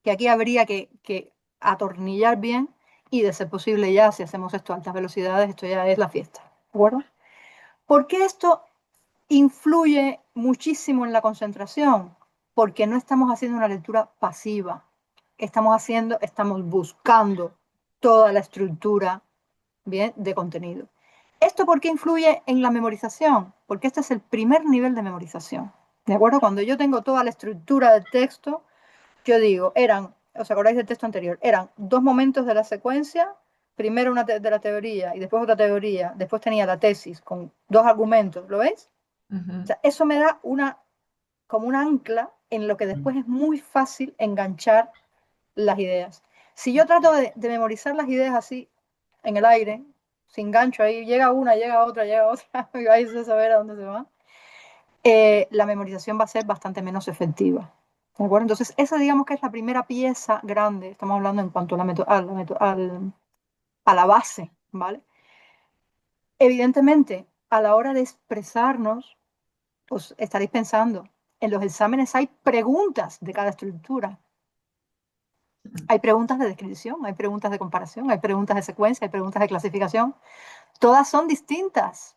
Speaker 1: que aquí habría que atornillar bien y de ser posible ya, si hacemos esto a altas velocidades, esto ya es la fiesta. ¿De acuerdo? ¿Por qué esto influye muchísimo en la concentración? Porque no estamos haciendo una lectura pasiva. Estamos buscando toda la estructura, bien, de contenido. ¿Esto por qué influye en la memorización? Porque este es el primer nivel de memorización. ¿De acuerdo? Cuando yo tengo toda la estructura del texto, yo digo, ¿os acordáis del texto anterior? Eran 2 momentos de la secuencia, primero una de la teoría y después otra teoría, después tenía la tesis con 2 argumentos, ¿lo veis? O sea, eso me da como un ancla en lo que después es muy fácil enganchar las ideas. Si yo trato de memorizar las ideas así, en el aire, sin gancho ahí, llega una, llega otra, y vais a saber a dónde se va, la memorización va a ser bastante menos efectiva. ¿De acuerdo? Entonces, esa digamos que es la primera pieza grande, estamos hablando en cuanto a a la base, ¿vale? Evidentemente, a la hora de expresarnos, pues estaréis pensando, en los exámenes hay preguntas de cada estructura. Hay preguntas de descripción, hay preguntas de comparación, hay preguntas de secuencia, hay preguntas de clasificación. Todas son distintas.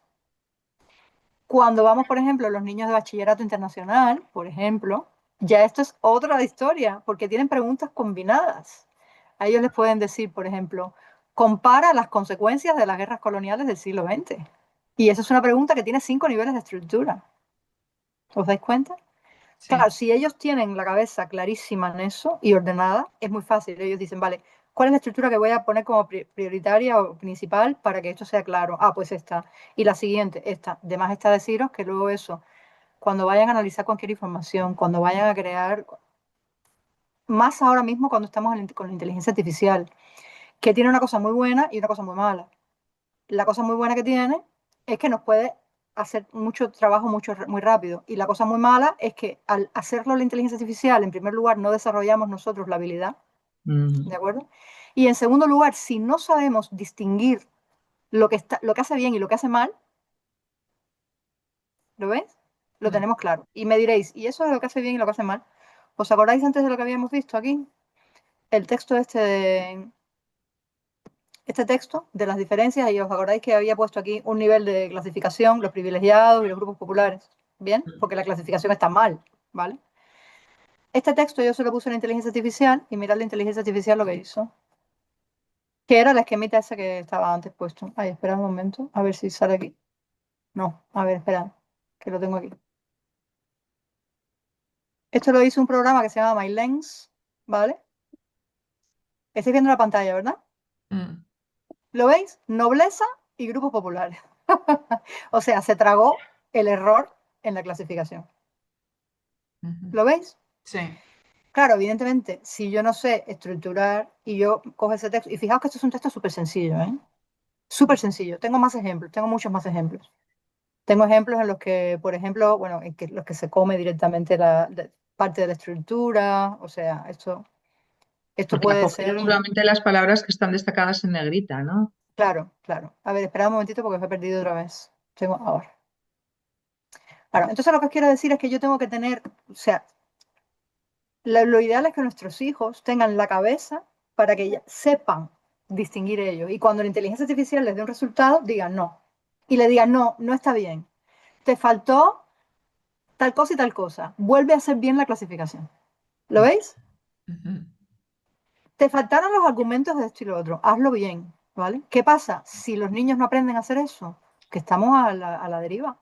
Speaker 1: Cuando vamos, por ejemplo, los niños de bachillerato internacional, por ejemplo, ya esto es otra historia, porque tienen preguntas combinadas. A ellos les pueden decir, por ejemplo, compara las consecuencias de las guerras coloniales del siglo XX. Y esa es una pregunta que tiene 5 niveles de estructura. ¿Os dais cuenta?
Speaker 2: Sí.
Speaker 1: Claro, si ellos tienen la cabeza clarísima en eso y ordenada, es muy fácil. Ellos dicen, vale, ¿cuál es la estructura que voy a poner como prioritaria o principal para que esto sea claro? Ah, pues esta. Y la siguiente, esta. Además está deciros que luego eso, cuando vayan a analizar cualquier información, cuando vayan a crear, más ahora mismo cuando estamos con la inteligencia artificial, que tiene una cosa muy buena y una cosa muy mala. La cosa muy buena que tiene es que nos puede hacer mucho trabajo muy rápido. Y la cosa muy mala es que al hacerlo la inteligencia artificial, en primer lugar, no desarrollamos nosotros la habilidad, ¿de acuerdo? Y en segundo lugar, si no sabemos distinguir lo que hace bien y lo que hace mal, ¿lo ves? Lo tenemos claro. Y me diréis, ¿y eso es lo que hace bien y lo que hace mal? ¿Os acordáis antes de lo que habíamos visto aquí? El texto este texto de las diferencias, y os acordáis que había puesto aquí un nivel de clasificación, los privilegiados y los grupos populares. ¿Bien? Porque la clasificación está mal, ¿vale? Este texto yo se lo puse a la inteligencia artificial y mirad la inteligencia artificial lo que hizo. Que era la esquemita esa que estaba antes puesto. Ay, espera un momento, a ver si sale aquí. No, a ver, espera, que lo tengo aquí. Esto lo hizo un programa que se llama MyLens, ¿vale? Estáis viendo la pantalla, ¿verdad? ¿Lo veis? Nobleza y grupos populares. O sea, se tragó el error en la clasificación. ¿Lo veis?
Speaker 2: Sí.
Speaker 1: Claro, evidentemente, si yo no sé estructurar y yo cojo ese texto, y fijaos que esto es un texto súper sencillo, ¿eh? Súper sencillo. Tengo más ejemplos, tengo muchos más ejemplos. Tengo ejemplos en los que, por ejemplo, bueno, en los que se come directamente parte de la estructura, o sea, esto
Speaker 4: Porque ha
Speaker 1: puede
Speaker 4: cogido
Speaker 1: ser,
Speaker 4: solamente las palabras que están destacadas en negrita, ¿no?
Speaker 1: claro, claro. A ver, espera un momentito porque me he perdido otra vez. Tengo ahora. Claro, entonces lo que os quiero decir es que yo tengo que tener, o sea, lo ideal es que nuestros hijos tengan la cabeza para que sepan distinguir ellos. Y cuando la inteligencia artificial les dé un resultado, digan no. Y le digan, no, no está bien. Te faltó tal cosa y tal cosa. Vuelve a hacer bien la clasificación. ¿Lo veis? Te faltaron los argumentos de esto y lo otro. Hazlo bien, ¿vale? ¿Qué pasa si los niños no aprenden a hacer eso? Que estamos a la deriva.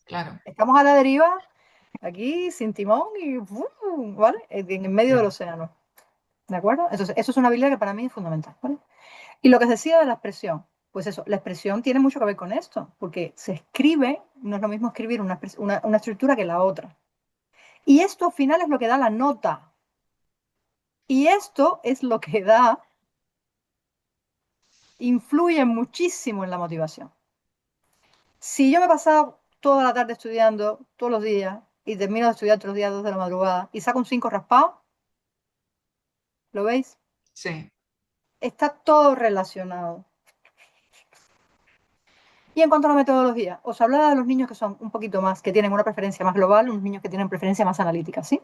Speaker 2: Claro.
Speaker 1: Estamos a la deriva aquí sin timón y ¿vale? En medio del océano. ¿De acuerdo? Entonces, eso es una habilidad que para mí es fundamental, ¿vale? Y lo que se decía de la expresión, pues eso, la expresión tiene mucho que ver con esto, porque se escribe no es lo mismo escribir una estructura que la otra. Y esto al final es lo que da la nota. Y esto es lo que influye muchísimo en la motivación. Si yo me he pasado toda la tarde estudiando, todos los días, y termino de estudiar todos los días a 2 de la madrugada, y saco un 5 raspado, ¿lo veis?
Speaker 2: Sí.
Speaker 1: Está todo relacionado. Y en cuanto a la metodología, os hablaba de los niños que son un poquito más, que tienen una preferencia más global, unos niños que tienen preferencia más analítica, ¿sí?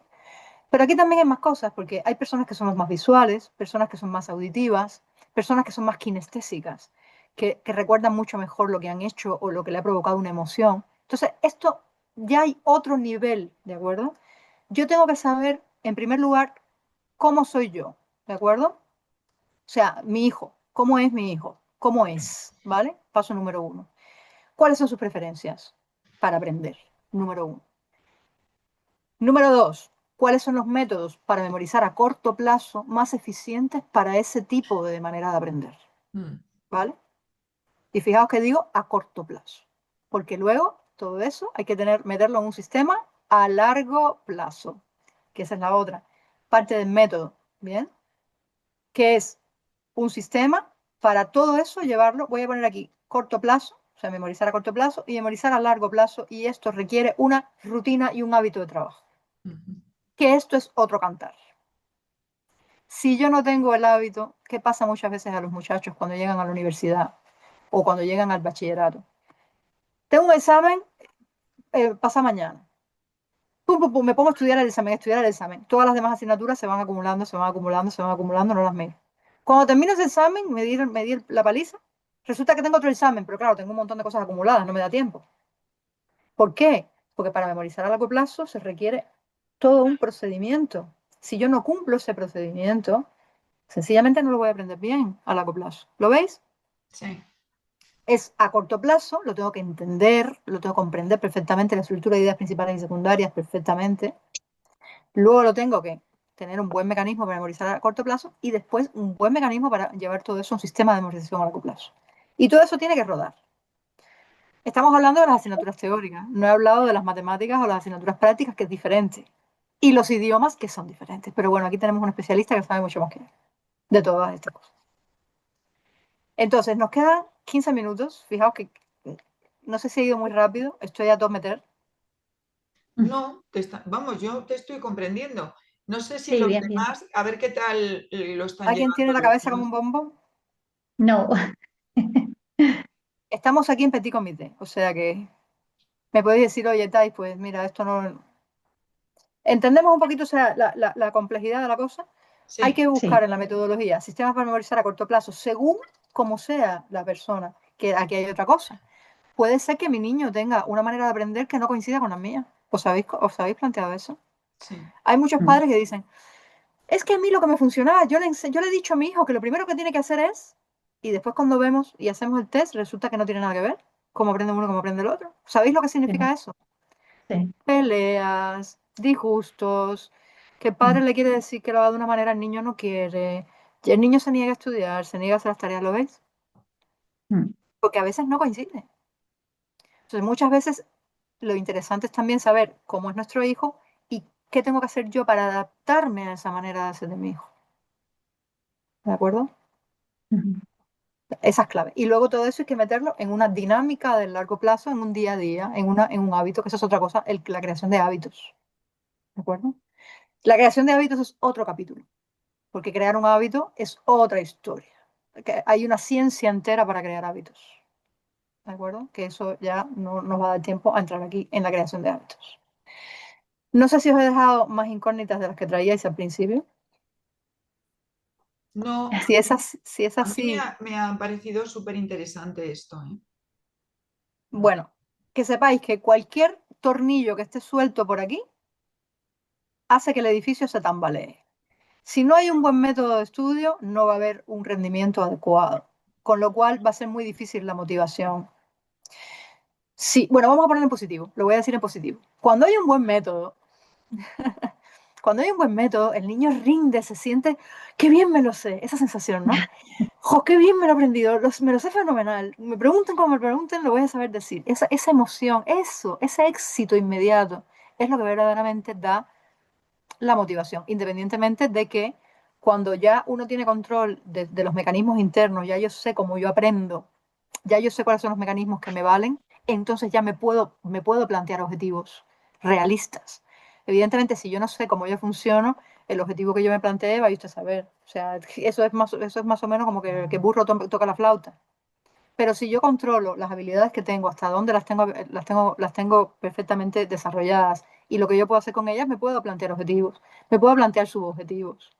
Speaker 1: Pero aquí también hay más cosas, porque hay personas que son más visuales, personas que son más auditivas, personas que son más kinestésicas, que recuerdan mucho mejor lo que han hecho o lo que le ha provocado una emoción. Entonces, esto ya hay otro nivel, ¿de acuerdo? Yo tengo que saber, en primer lugar, cómo soy yo, ¿de acuerdo? O sea, mi hijo, ¿cómo es mi hijo? ¿Cómo es? ¿Vale? Paso número 1. ¿Cuáles son sus preferencias para aprender? Número 1. Número 2. ¿Cuáles son los métodos para memorizar a corto plazo más eficientes para ese tipo de manera de aprender?
Speaker 2: Mm.
Speaker 1: ¿Vale? Y fijaos que digo a corto plazo, porque luego todo eso hay que meterlo en un sistema a largo plazo, que esa es la otra parte del método, ¿bien? Que es un sistema para todo eso llevarlo, voy a poner aquí corto plazo, o sea, memorizar a corto plazo y memorizar a largo plazo, y esto requiere una rutina y un hábito de trabajo,
Speaker 2: Ujú.
Speaker 1: que esto es otro cantar. Si yo no tengo el hábito, ¿qué pasa muchas veces a los muchachos cuando llegan a la universidad o cuando llegan al bachillerato? Tengo un examen, pasa mañana. Pum, pum, pum, me pongo a estudiar el examen. Todas las demás asignaturas se van acumulando, se van acumulando, se van acumulando, no las miro. Cuando termino ese examen, me di la paliza, resulta que tengo otro examen, pero claro, tengo un montón de cosas acumuladas, no me da tiempo. ¿Por qué? Porque para memorizar a largo plazo se requiere todo un procedimiento. Si yo no cumplo ese procedimiento, sencillamente no lo voy a aprender bien a largo plazo. ¿Lo veis?
Speaker 2: Sí.
Speaker 1: Es a corto plazo, lo tengo que entender, lo tengo que comprender perfectamente, la estructura de ideas principales y secundarias perfectamente. Luego lo tengo que tener un buen mecanismo para memorizar a corto plazo y después un buen mecanismo para llevar todo eso a un sistema de memorización a largo plazo. Y todo eso tiene que rodar. Estamos hablando de las asignaturas teóricas, no he hablado de las matemáticas o las asignaturas prácticas, que es diferente. Y los idiomas, que son diferentes. Pero bueno, aquí tenemos un especialista que sabe mucho más que yo de todas estas cosas. Entonces, nos quedan 15 minutos. Fijaos que no sé si he ido muy rápido, estoy a todo meter.
Speaker 2: No, vamos, yo te estoy comprendiendo. No sé si
Speaker 5: Sí,
Speaker 2: los
Speaker 5: bien, bien.
Speaker 2: demás, a ver qué tal lo están
Speaker 1: ¿Alguien tiene
Speaker 2: llevando
Speaker 1: la
Speaker 2: los
Speaker 1: cabeza como
Speaker 2: demás.
Speaker 1: un bombo?
Speaker 5: No.
Speaker 1: Estamos aquí en Petit Comité, o sea que me podéis decir, oye, Thais, pues mira, esto no... Entendemos un poquito, o sea, la complejidad de la cosa. Hay
Speaker 2: Sí,
Speaker 1: que
Speaker 5: Sí.
Speaker 1: buscar en la metodología sistemas para memorizar a corto plazo, según como sea la persona, que aquí hay otra cosa. Puede ser que mi niño tenga una manera de aprender que no coincida con la mía. ¿Os habéis planteado eso?
Speaker 2: sí.
Speaker 1: Hay muchos
Speaker 5: Mm.
Speaker 1: padres que dicen, es que a mí lo que me funcionaba, yo le he dicho a mi hijo que lo primero que tiene que hacer es, y después cuando vemos y hacemos el test, resulta que no tiene nada que ver cómo aprende uno, cómo aprende el otro. ¿Sabéis lo que significa eso?
Speaker 5: Sí.
Speaker 1: Peleas, disgustos, que el padre
Speaker 5: Mm.
Speaker 1: le quiere decir que lo haga de una manera, el niño no quiere, y el niño se niega a estudiar, se niega a hacer las tareas, ¿lo veis?
Speaker 5: Mm.
Speaker 1: Porque a veces no coincide. Entonces, muchas veces lo interesante es también saber cómo es nuestro hijo y qué tengo que hacer yo para adaptarme a esa manera de ser de mi hijo. ¿De acuerdo?
Speaker 5: Ujú.
Speaker 1: Esa es clave. Y luego todo eso hay que meterlo en una dinámica de largo plazo, en un día a día, en un hábito, que eso es otra cosa, la creación de hábitos. ¿De acuerdo? La creación de hábitos es otro capítulo, porque crear un hábito es otra historia. Que hay una ciencia entera para crear hábitos. ¿De acuerdo? Que eso ya no nos va a dar tiempo a entrar aquí en la creación de hábitos. No sé si os he dejado más incógnitas de las que traíais al principio.
Speaker 2: No,
Speaker 1: Si es
Speaker 2: a mí
Speaker 1: así,
Speaker 2: me ha parecido súper interesante esto, ¿eh?
Speaker 1: bueno, que sepáis que cualquier tornillo que esté suelto por aquí hace que el edificio se tambalee. Si no hay un buen método de estudio, no va a haber un rendimiento adecuado, con lo cual va a ser muy difícil la motivación. Sí, bueno, vamos a ponerlo en positivo, lo voy a decir en positivo. Cuando hay un buen método, cuando hay un buen método, el niño rinde, se siente, qué bien me lo sé, esa sensación, ¿no? ¡Jo, qué bien me lo he aprendido! Me lo sé fenomenal. Me pregunten como me pregunten, lo voy a saber decir. Esa emoción, ese éxito inmediato, es lo que verdaderamente da la motivación, independientemente de que cuando ya uno tiene control de los mecanismos internos, ya yo sé cómo yo aprendo, ya yo sé cuáles son los mecanismos que me valen, entonces ya me puedo plantear objetivos realistas. Evidentemente, si yo no sé cómo yo funciono, el objetivo que yo me planteé va a usted a saber. O sea, eso es más o menos como que burro toca la flauta. Pero si yo controlo las habilidades que tengo, hasta dónde las tengo perfectamente desarrolladas y lo que yo puedo hacer con ellas, me puedo plantear objetivos, me puedo plantear subobjetivos.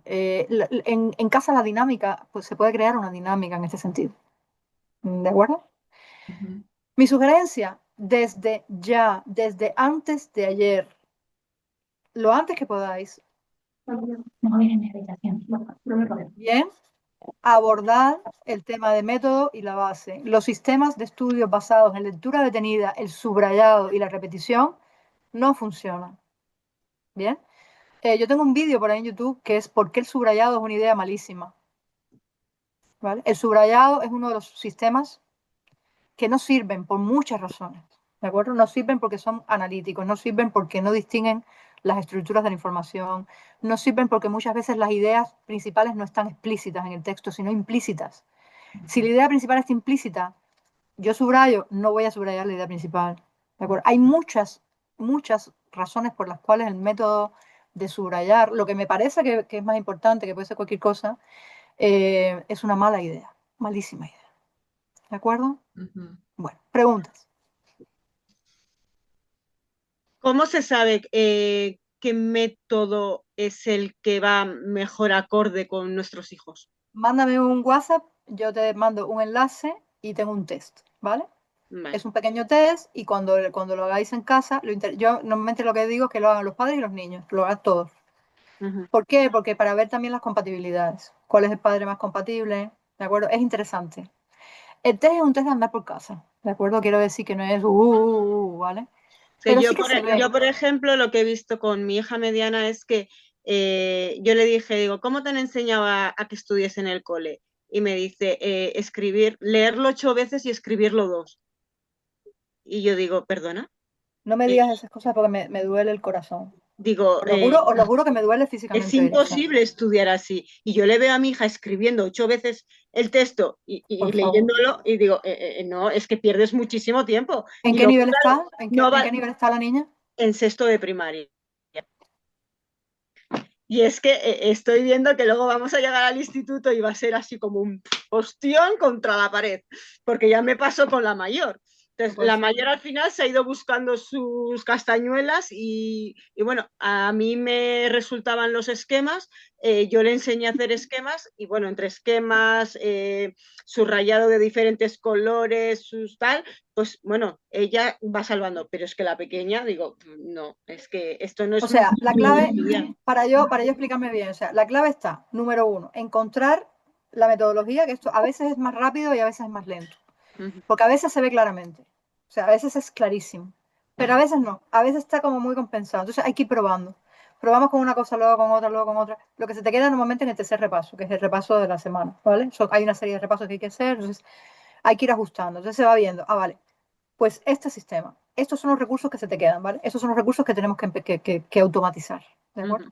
Speaker 1: En casa la dinámica, pues se puede crear una dinámica en este sentido. ¿De acuerdo?
Speaker 2: Ujú.
Speaker 1: Mi sugerencia, desde ya, desde antes de ayer, lo antes que podáis,
Speaker 5: No voy a ir en mi habitación. No me rodeo.
Speaker 1: bien, abordar el tema de método y la base. Los sistemas de estudios basados en lectura detenida, el subrayado y la repetición no funcionan. Bien. Yo tengo un vídeo por ahí en YouTube que es ¿por qué el subrayado es una idea malísima? ¿Vale? El subrayado es uno de los sistemas que no sirven por muchas razones. ¿De acuerdo? No sirven porque son analíticos, no sirven porque no distinguen las estructuras de la información, no sirven porque muchas veces las ideas principales no están explícitas en el texto, sino implícitas. Si la idea principal está implícita, yo subrayo, no voy a subrayar la idea principal. ¿De acuerdo? Hay muchas razones por las cuales el método de subrayar, lo que me parece que es más importante, que puede ser cualquier cosa, es una mala idea, malísima idea. ¿De acuerdo?
Speaker 2: Ujú.
Speaker 1: Bueno, preguntas.
Speaker 3: ¿Cómo se sabe qué método es el que va mejor acorde con nuestros hijos?
Speaker 1: Mándame un WhatsApp, yo te mando un enlace y tengo un test, ¿vale?
Speaker 3: Vale.
Speaker 1: Es un pequeño test y cuando lo hagáis en casa, yo normalmente lo que digo es que lo hagan los padres y los niños, lo hagan todos.
Speaker 3: Ujú.
Speaker 1: ¿Por qué? Porque para ver también las compatibilidades. ¿Cuál es el padre más compatible? ¿De acuerdo? Es interesante. El test es un test de andar por casa. ¿De acuerdo? Quiero decir que no es ¿vale?
Speaker 3: Que
Speaker 1: Pero
Speaker 3: yo,
Speaker 1: sí que se ve.
Speaker 3: yo, por ejemplo, lo que he visto con mi hija mediana es que yo le dije, digo, ¿cómo te han enseñado a que estudies en el cole? Y me dice, escribir, leerlo 8 veces y escribirlo 2. Y yo digo, ¿perdona?
Speaker 1: No me
Speaker 3: Eh,
Speaker 1: digas esas cosas porque me duele el corazón.
Speaker 3: digo,
Speaker 1: Os lo juro que me duele
Speaker 3: es
Speaker 1: físicamente oír eso.
Speaker 3: imposible estudiar así. Y yo le veo a mi hija escribiendo 8 veces el texto y
Speaker 1: Por favor.
Speaker 3: leyéndolo y digo, no, es que pierdes muchísimo tiempo.
Speaker 1: ¿En
Speaker 3: Y
Speaker 1: qué
Speaker 3: luego,
Speaker 1: nivel
Speaker 3: claro,
Speaker 1: está? ¿En qué,
Speaker 3: no
Speaker 1: en
Speaker 3: va
Speaker 1: qué nivel está la niña?
Speaker 3: en sexto de primaria. Y es que estoy viendo que luego vamos a llegar al instituto y va a ser así como un ostión contra la pared, porque ya me pasó con la mayor. Entonces,
Speaker 1: Pues
Speaker 3: la mayor al final se ha ido buscando sus castañuelas y bueno, a mí me resultaban los esquemas, yo le enseñé a hacer esquemas y bueno, entre esquemas, subrayado de diferentes colores, sus tal, pues bueno, ella va salvando, pero es que la pequeña, digo, no, es que esto no
Speaker 1: O
Speaker 3: es
Speaker 1: sea, la clave,
Speaker 3: estudiar.
Speaker 1: para yo explicarme bien, o sea, la clave está, número uno, encontrar la metodología, que esto a veces es más rápido y a veces es más lento,
Speaker 3: Ujú.
Speaker 1: porque a veces se ve claramente, o sea, a veces es clarísimo, pero a veces no, a veces está como muy compensado, entonces hay que ir probando. Probamos con una cosa, luego con otra, luego con otra. Lo que se te queda normalmente en el tercer repaso, que es el repaso de la semana, ¿vale? Hay una serie de repasos que hay que hacer, entonces hay que ir ajustando. Entonces se va viendo, vale, pues este sistema, estos son los recursos que se te quedan, ¿vale? Estos son los recursos que tenemos que automatizar, ¿de acuerdo?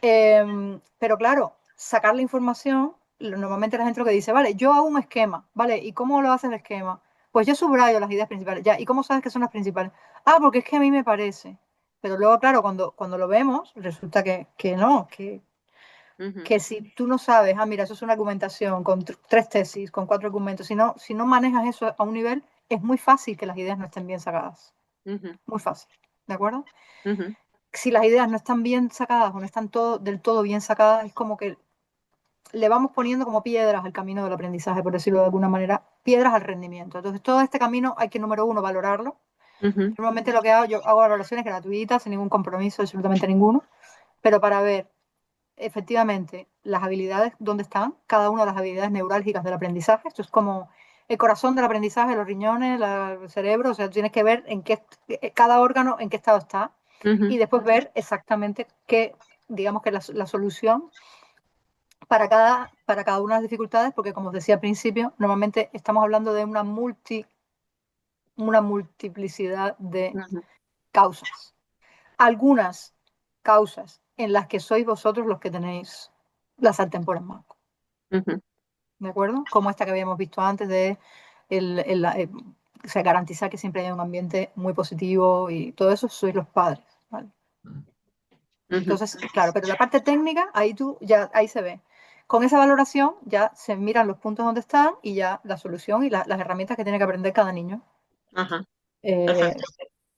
Speaker 3: Ujú.
Speaker 1: Pero claro, sacar la información, normalmente la gente lo que dice, vale, yo hago un esquema, ¿vale? ¿Y cómo lo hace el esquema? Pues yo subrayo las ideas principales, ya, ¿y cómo sabes que son las principales? Ah, porque es que a mí me parece. Pero luego, claro, cuando lo vemos, resulta que no,
Speaker 3: Ujú.
Speaker 1: que si tú no sabes, mira, eso es una argumentación con 3 tesis, con 4 argumentos, si no manejas eso a un nivel, es muy fácil que las ideas no estén bien sacadas.
Speaker 3: Ujú.
Speaker 1: Muy fácil, ¿de acuerdo?
Speaker 3: Ujú.
Speaker 1: Si las ideas no están bien sacadas o no están del todo bien sacadas, es como que le vamos poniendo como piedras al camino del aprendizaje, por decirlo de alguna manera, piedras al rendimiento. Entonces, todo este camino hay que, número uno, valorarlo.
Speaker 3: Ujú.
Speaker 1: Normalmente lo que hago, yo hago valoraciones gratuitas, sin ningún compromiso, absolutamente ninguno, pero para ver efectivamente las habilidades, dónde están, cada una de las habilidades neurálgicas del aprendizaje. Esto es como el corazón del aprendizaje, los riñones, el cerebro, o sea, tienes que ver cada órgano en qué estado está y
Speaker 3: Ujú.
Speaker 1: después ver exactamente qué, digamos que la solución para cada una de las dificultades, porque como os decía al principio, normalmente estamos hablando de una multiplicidad de
Speaker 3: Ujú,
Speaker 1: causas. Algunas causas en las que sois vosotros los que tenéis la sartén por el mango,
Speaker 3: ujú,
Speaker 1: ¿de acuerdo? Como esta que habíamos visto antes de o sea, garantizar que siempre haya un ambiente muy positivo y todo eso sois los padres, ¿vale?
Speaker 3: ujú.
Speaker 1: Entonces, claro, pero la parte técnica, ahí se ve. Con esa valoración ya se miran los puntos donde están y ya la solución y las herramientas que tiene que aprender cada niño.
Speaker 3: Ajá,
Speaker 1: Eh,
Speaker 3: perfecto.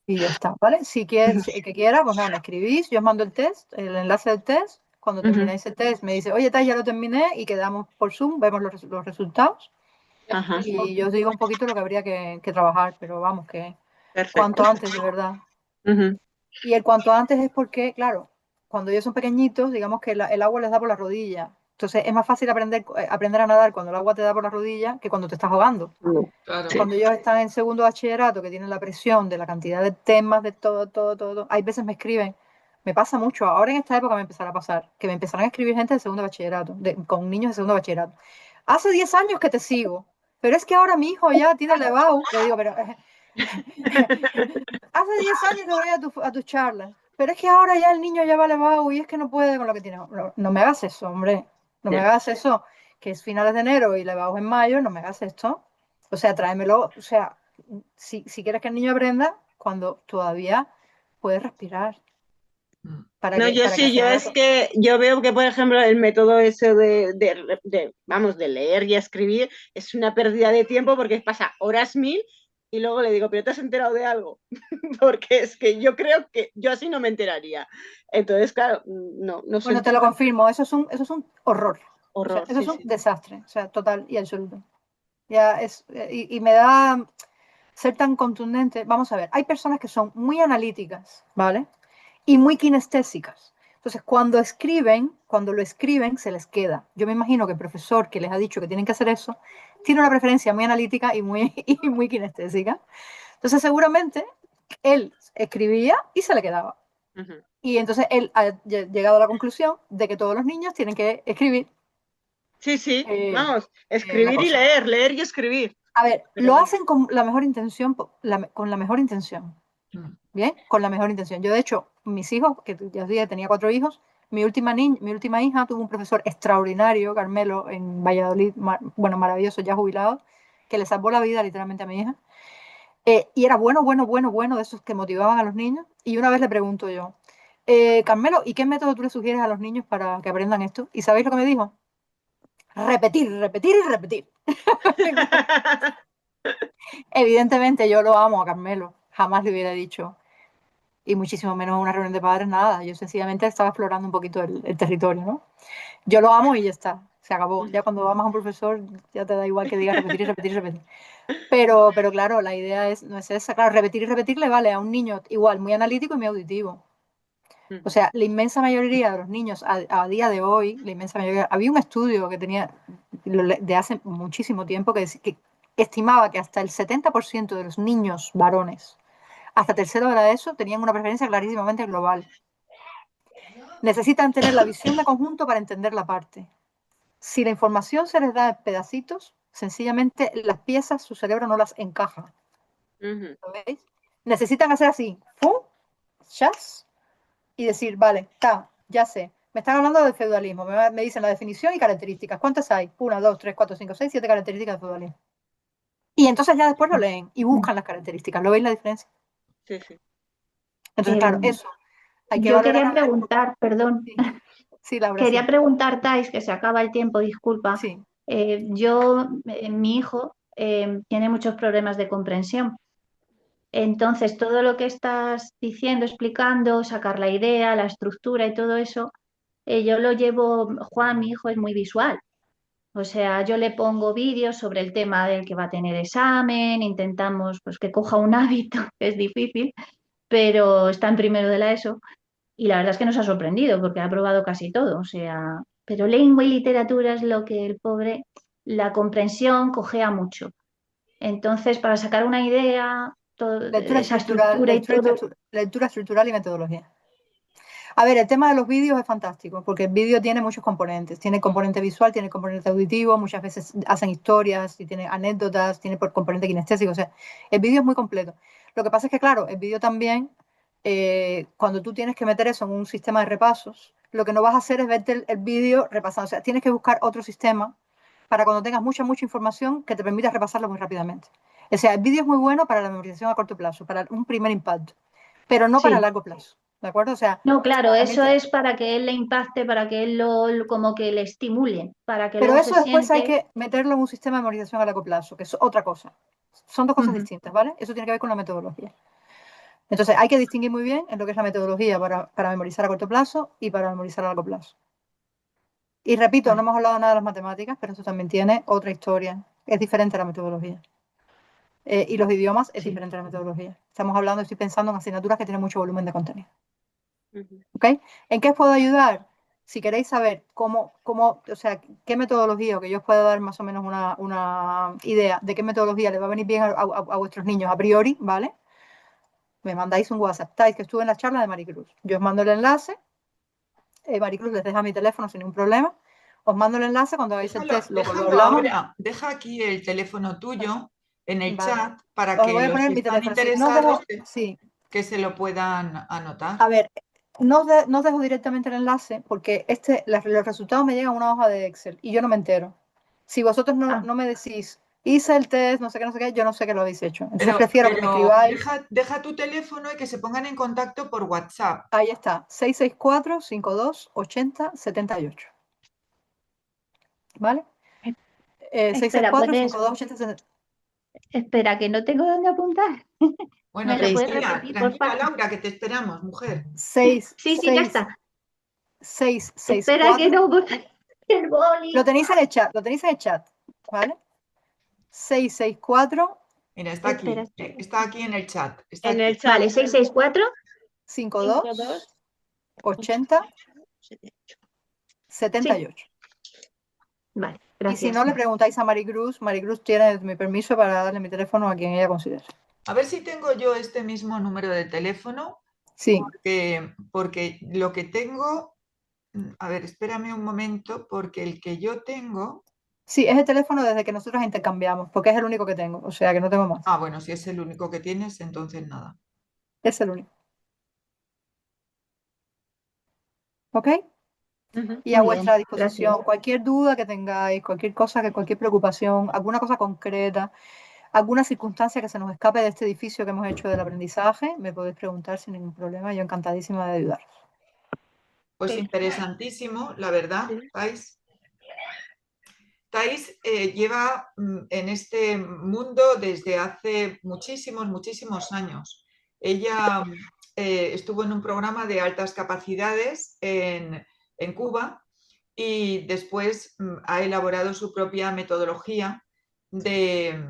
Speaker 1: y ya está, ¿vale? Si quieres, el que quiera, pues nada, me escribís, yo os mando el test, el enlace del test. Cuando
Speaker 3: Ujú,
Speaker 1: termináis el test, me dice, oye, tal, ya lo terminé y quedamos por Zoom, vemos los resultados
Speaker 3: ajá,
Speaker 1: y yo os digo un poquito lo que habría que trabajar, pero vamos, que cuanto
Speaker 3: perfecto.
Speaker 1: antes, de verdad.
Speaker 3: Ujú,
Speaker 1: Y el cuanto antes es porque, claro, cuando ellos son pequeñitos, digamos que el agua les da por la rodilla. Entonces es más fácil aprender a nadar cuando el agua te da por la rodilla que cuando te estás ahogando.
Speaker 2: Claro.
Speaker 3: sí.
Speaker 1: Cuando ellos están en segundo bachillerato, que tienen la presión de la cantidad de temas, de todo, todo, todo, hay veces me escriben, me pasa mucho, ahora en esta época me empezará a pasar, que me empezarán a escribir gente de segundo bachillerato, con niños de segundo bachillerato. Hace 10 años que te sigo, pero es que ahora mi hijo ya tiene el EBAU. Le digo, pero hace 10 años que voy a tus charlas, pero es que ahora ya el niño ya va al EBAU y es que no puede con lo que tiene. No, no me hagas eso, hombre, no me
Speaker 3: Ya.
Speaker 1: hagas eso, que es finales de enero y el EBAU en mayo, no me hagas esto. O sea, tráemelo, o sea, si quieres que el niño aprenda, cuando todavía puede respirar,
Speaker 2: Mm.
Speaker 3: No, yo
Speaker 1: para que
Speaker 3: sí,
Speaker 1: se
Speaker 3: yo
Speaker 1: haga
Speaker 3: es que yo veo que, por ejemplo, el método ese vamos, de leer y escribir es una pérdida de tiempo porque pasa horas mil y luego le digo, pero ¿te has enterado de algo? Porque es que yo creo que yo así no me enteraría. Entonces, claro, no
Speaker 1: Bueno,
Speaker 3: soy
Speaker 1: te lo confirmo, eso es un horror. O sea,
Speaker 3: horror,
Speaker 1: eso es
Speaker 3: sí,
Speaker 1: un
Speaker 3: sí.
Speaker 1: desastre, o sea, total y absoluto. Ya es, y me da ser tan contundente. Vamos a ver, hay personas que son muy analíticas, ¿vale? Y muy kinestésicas. Entonces, cuando lo escriben, se les queda. Yo me imagino que el profesor que les ha dicho que tienen que hacer eso, tiene una preferencia muy analítica y muy, y muy kinestésica. Entonces, seguramente él escribía y se le quedaba.
Speaker 3: Ujú.
Speaker 1: Y entonces él ha llegado a la conclusión de que todos los niños tienen que escribir
Speaker 3: Sí, sí,
Speaker 1: eh,
Speaker 3: vamos,
Speaker 1: la
Speaker 3: escribir y
Speaker 1: cosa.
Speaker 3: leer y escribir.
Speaker 1: A ver,
Speaker 3: Pero
Speaker 1: lo
Speaker 3: bueno.
Speaker 1: hacen con la mejor intención, con la mejor intención.
Speaker 2: Mm.
Speaker 1: Bien, con la mejor intención. Yo, de hecho, mis hijos, que ya os dije, tenía 4 hijos, mi última hija tuvo un profesor extraordinario, Carmelo, en Valladolid, bueno, maravilloso, ya jubilado, que le salvó la vida literalmente a mi hija. Y era bueno, bueno, bueno, bueno, de esos que motivaban a los niños. Y una vez le pregunto yo, Carmelo, ¿y qué método tú le sugieres a los niños para que aprendan esto? ¿Y sabéis lo que me dijo? Repetir, repetir y repetir. Evidentemente yo lo amo a Carmelo, jamás le hubiera dicho, y muchísimo menos en una reunión de padres, nada. Yo sencillamente estaba explorando un poquito el territorio, ¿no? Yo lo amo y ya está, se acabó. Ya cuando amas a un profesor, ya te da igual que digas repetir y repetir y repetir. Pero claro, la idea no es esa. Claro, repetir y repetir le vale a un niño igual muy analítico y muy auditivo. O sea, la inmensa mayoría de los niños a día de hoy, la inmensa mayoría, había un estudio que tenía de hace muchísimo tiempo que estimaba que hasta el 70% de los niños varones hasta tercero de la ESO tenían una preferencia clarísimamente global. Necesitan tener la visión de conjunto para entender la parte. Si la información se les da en pedacitos, sencillamente las piezas su cerebro no las encaja.
Speaker 3: Ujú.
Speaker 1: ¿Lo veis? Necesitan hacer así, ¡pum! ¡Chas! Y decir, vale, ya sé. Me están hablando del feudalismo, me dicen la definición y características. ¿Cuántas hay? 1, 2, 3, 4, 5, 6, 7 características del feudalismo. Y entonces ya después lo leen y buscan las características. ¿Lo veis la diferencia?
Speaker 3: Sí, sí.
Speaker 1: Entonces, claro,
Speaker 5: Em,
Speaker 1: eso hay que
Speaker 5: yo
Speaker 1: valorar.
Speaker 5: quería preguntar, perdón,
Speaker 1: Sí, sí, Laura,
Speaker 5: quería
Speaker 1: sí.
Speaker 5: preguntar, Thais, que se acaba el tiempo, disculpa.
Speaker 1: Sí.
Speaker 5: Mi hijo tiene muchos problemas de comprensión. Entonces, todo lo que estás diciendo, explicando, sacar la idea, la estructura y todo eso, yo lo llevo, Juan, mi hijo, es muy visual. O sea, yo le pongo vídeos sobre el tema del que va a tener examen, intentamos pues que coja un hábito, que es difícil, pero está en primero de la ESO y la verdad es que nos ha sorprendido porque ha aprobado casi todo. O sea, pero lengua y literatura es lo que el pobre, la comprensión cojea mucho. Entonces, para sacar una idea, esa estructura y todo.
Speaker 1: Lectura estructural y metodología. A ver, el tema de los vídeos es fantástico, porque el vídeo tiene muchos componentes. Tiene componente visual, tiene componente auditivo, muchas veces hacen historias, y tiene anécdotas, tiene por componente kinestésico. O sea, el vídeo es muy completo. Lo que pasa es que, claro, el vídeo también, cuando tú tienes que meter eso en un sistema de repasos, lo que no vas a hacer es verte el vídeo repasando. O sea, tienes que buscar otro sistema para cuando tengas mucha información que te permita repasarlo muy rápidamente. O sea, el vídeo es muy bueno para la memorización a corto plazo, para un primer impacto, pero no para
Speaker 5: Sí.
Speaker 1: largo plazo. ¿De acuerdo? O sea,
Speaker 5: No, claro,
Speaker 1: también
Speaker 5: eso es para que él le impacte, para que él como que le estimule, para que
Speaker 1: pero
Speaker 5: luego se
Speaker 1: eso después hay
Speaker 5: siente.
Speaker 1: que meterlo en un sistema de memorización a largo plazo, que es otra cosa. Son dos cosas
Speaker 5: Ujú.
Speaker 1: distintas, ¿vale? Eso tiene que ver con la metodología. Entonces, hay que distinguir muy bien en lo que es la metodología para memorizar a corto plazo y para memorizar a largo plazo. Y repito, no
Speaker 5: Vale.
Speaker 1: hemos hablado nada de las matemáticas, pero eso también tiene otra historia. Es diferente a la metodología. Y los idiomas es
Speaker 5: Sí.
Speaker 1: diferente a la metodología. Estamos hablando, estoy pensando en asignaturas que tienen mucho volumen de contenido.
Speaker 3: Ujú.
Speaker 1: ¿Ok? ¿En qué os puedo ayudar? Si queréis saber o sea, qué metodología, o que yo os pueda dar más o menos una idea de qué metodología le va a venir bien a vuestros niños a priori, ¿vale? Me mandáis un WhatsApp, estáis que estuve en la charla de Maricruz. Yo os mando el enlace, Maricruz les deja mi teléfono sin ningún problema. Os mando el enlace cuando hagáis el test, lo
Speaker 2: Déjalo
Speaker 1: hablamos.
Speaker 2: ahora, deja aquí el teléfono tuyo en el
Speaker 1: Vale.
Speaker 2: chat para
Speaker 1: Os voy
Speaker 2: que
Speaker 1: a
Speaker 2: los
Speaker 1: poner
Speaker 2: que
Speaker 1: mi
Speaker 2: están
Speaker 1: teléfono. Sí, no os dejo,
Speaker 2: interesados
Speaker 1: sí.
Speaker 2: que se lo puedan anotar.
Speaker 1: A ver, no os dejo directamente el enlace porque los resultados me llegan a una hoja de Excel y yo no me entero. Si vosotros
Speaker 5: Ah,
Speaker 1: no me decís, hice el test, no sé qué, no sé qué, yo no sé que lo habéis hecho. Entonces
Speaker 2: Pero,
Speaker 1: prefiero que me
Speaker 2: pero
Speaker 1: escribáis.
Speaker 2: deja tu teléfono y que se pongan en contacto por WhatsApp.
Speaker 1: Ahí está, 664-52-80-78. ¿Vale?
Speaker 5: espera,
Speaker 1: 664-52-80-78.
Speaker 5: espera, que no tengo dónde apuntar.
Speaker 2: Bueno,
Speaker 5: ¿Me lo puedes
Speaker 2: tranquila,
Speaker 5: repetir, por
Speaker 2: tranquila,
Speaker 5: favor?
Speaker 2: Laura, que te esperamos, mujer.
Speaker 1: 6,
Speaker 5: Sí, sí, ya
Speaker 1: 6,
Speaker 5: está. Espera que
Speaker 1: 664.
Speaker 5: no el
Speaker 1: Lo
Speaker 5: boli.
Speaker 1: tenéis en el chat, ¿vale? 664
Speaker 2: Mira,
Speaker 5: Espera, espera.
Speaker 2: está aquí en el chat, está
Speaker 3: En
Speaker 2: aquí.
Speaker 3: el chat.
Speaker 5: Vale, 664.
Speaker 1: 52
Speaker 3: 52
Speaker 1: 80
Speaker 3: 78.
Speaker 5: Sí,
Speaker 1: 78.
Speaker 5: vale,
Speaker 1: Y si
Speaker 5: gracias.
Speaker 1: no, le preguntáis a Maricruz. Maricruz tiene mi permiso para darle mi teléfono a quien ella considere.
Speaker 2: A ver si tengo yo este mismo número de teléfono,
Speaker 1: Sí,
Speaker 2: porque lo que tengo, a ver, espérame un momento, porque el que yo tengo,
Speaker 1: sí, es el teléfono desde que nosotros intercambiamos, porque es el único que tengo, o sea que no tengo más.
Speaker 2: bueno, si es el único que tienes, entonces nada.
Speaker 1: Es el único. ¿Ok?
Speaker 3: Ujú.
Speaker 1: Y a
Speaker 5: Muy bien,
Speaker 1: vuestra
Speaker 5: gracias.
Speaker 1: disposición, cualquier duda que tengáis, cualquier cosa, cualquier preocupación, alguna cosa concreta, alguna circunstancia que se nos escape de este edificio que hemos hecho del aprendizaje, me podéis preguntar sin ningún problema. Yo encantadísima de ayudaros.
Speaker 2: Pues
Speaker 3: Sí.
Speaker 2: interesantísimo, la verdad,
Speaker 3: Sí.
Speaker 2: Thais. Thais lleva en este mundo desde hace muchísimos, muchísimos años. Ella estuvo en un programa de altas capacidades en Cuba y después ha elaborado su propia metodología de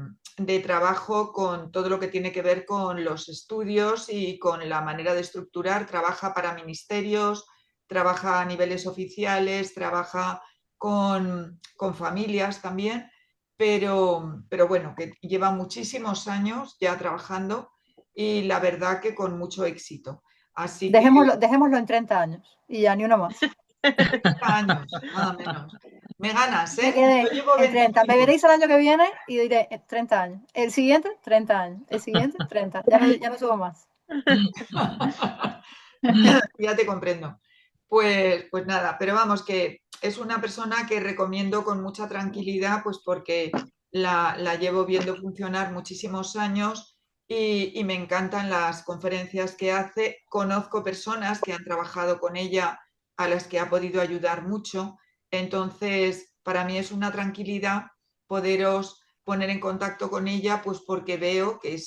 Speaker 2: trabajo con todo lo que tiene que ver con los estudios y con la manera de estructurar. Trabaja para ministerios, trabaja a niveles oficiales, trabaja con familias también, pero bueno, que lleva muchísimos años ya trabajando y la verdad que con mucho éxito. Así que
Speaker 1: Dejémoslo en 30 años y ya ni uno más.
Speaker 2: 30 años, nada menos. Me ganas,
Speaker 1: Me
Speaker 2: ¿eh?
Speaker 1: quedé
Speaker 2: Yo llevo
Speaker 1: en 30. Me
Speaker 2: 25.
Speaker 1: veréis el año que viene y diré 30 años. El siguiente, 30 años. El siguiente, 30. Ya no subo más.
Speaker 2: Ya te comprendo. Pues nada, pero vamos, que es una persona que recomiendo con mucha tranquilidad, pues porque la llevo viendo funcionar muchísimos años y me encantan las conferencias que hace. Conozco personas que han trabajado con ella a las que ha podido ayudar mucho. Entonces, para mí es una tranquilidad poderos poner en contacto con ella, pues porque veo que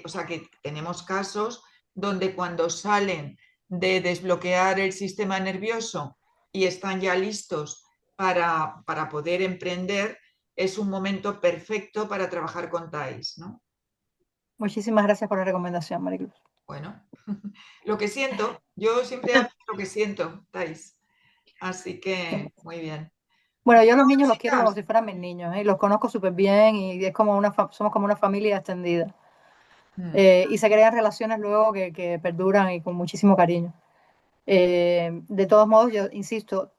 Speaker 2: o sea, que tenemos casos donde cuando salen de desbloquear el sistema nervioso y están ya listos para poder emprender, es un momento perfecto para trabajar con TAIS, ¿no?
Speaker 1: Muchísimas gracias por la recomendación, Maricruz.
Speaker 2: Bueno, lo que siento, yo siempre hablo de lo que siento, TAIS. Así que, muy bien.
Speaker 1: Bueno, yo a los niños los quiero como
Speaker 2: Chicas,
Speaker 1: si fueran mis niños, ¿eh? Los conozco súper bien y es como somos como una familia extendida.
Speaker 2: mm,
Speaker 1: Y se crean relaciones luego que perduran y con muchísimo cariño. De todos modos, yo insisto,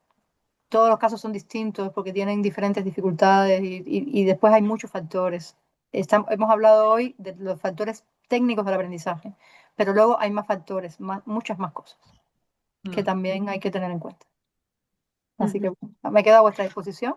Speaker 1: todos los casos son distintos porque tienen diferentes dificultades y después hay muchos factores. Hemos hablado hoy de los factores técnicos del aprendizaje, pero luego hay más factores, muchas más cosas que también hay que tener en cuenta. Así que me quedo a vuestra disposición.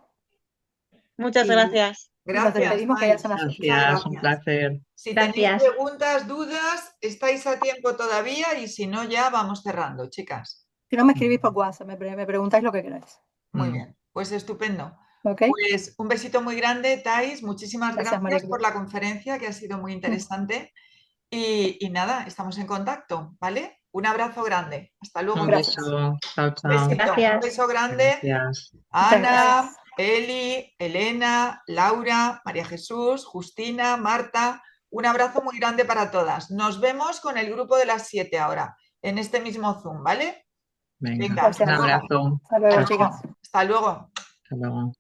Speaker 3: Muchas
Speaker 1: Y
Speaker 3: gracias.
Speaker 1: nos
Speaker 2: Gracias,
Speaker 1: despedimos que ya
Speaker 2: Thais.
Speaker 1: son las 8.
Speaker 2: Muchas
Speaker 4: Gracias, un
Speaker 2: gracias.
Speaker 4: placer.
Speaker 2: Si tenéis
Speaker 5: Gracias.
Speaker 2: preguntas, dudas, estáis a tiempo todavía y si no, ya vamos cerrando, chicas.
Speaker 1: Si no me escribís por WhatsApp, me preguntáis lo que queráis.
Speaker 2: Muy
Speaker 4: Mm.
Speaker 2: bien, pues estupendo.
Speaker 1: ¿Ok?
Speaker 2: Pues un besito muy grande, Thais. Muchísimas
Speaker 1: Gracias, María
Speaker 2: gracias por la conferencia, que ha sido muy interesante. Y nada, estamos en contacto, ¿vale? Un abrazo grande. Hasta luego.
Speaker 4: Un
Speaker 1: Gracias.
Speaker 4: beso. Chao,
Speaker 2: Un
Speaker 4: chao.
Speaker 2: besito, un
Speaker 5: Gracias.
Speaker 2: beso grande.
Speaker 4: Gracias.
Speaker 1: Muchas
Speaker 2: Ana,
Speaker 1: gracias.
Speaker 2: Eli, Elena, Laura, María Jesús, Justina, Marta. Un abrazo muy grande para todas. Nos vemos con el grupo de las 7 ahora, en este mismo Zoom, ¿vale?
Speaker 4: Venga,
Speaker 2: Venga, hasta
Speaker 4: un
Speaker 1: Gracias.
Speaker 2: luego.
Speaker 4: abrazo.
Speaker 1: Hasta luego,
Speaker 4: Chao,
Speaker 1: chicas.
Speaker 4: chao.
Speaker 2: Hasta luego.
Speaker 4: Hasta luego.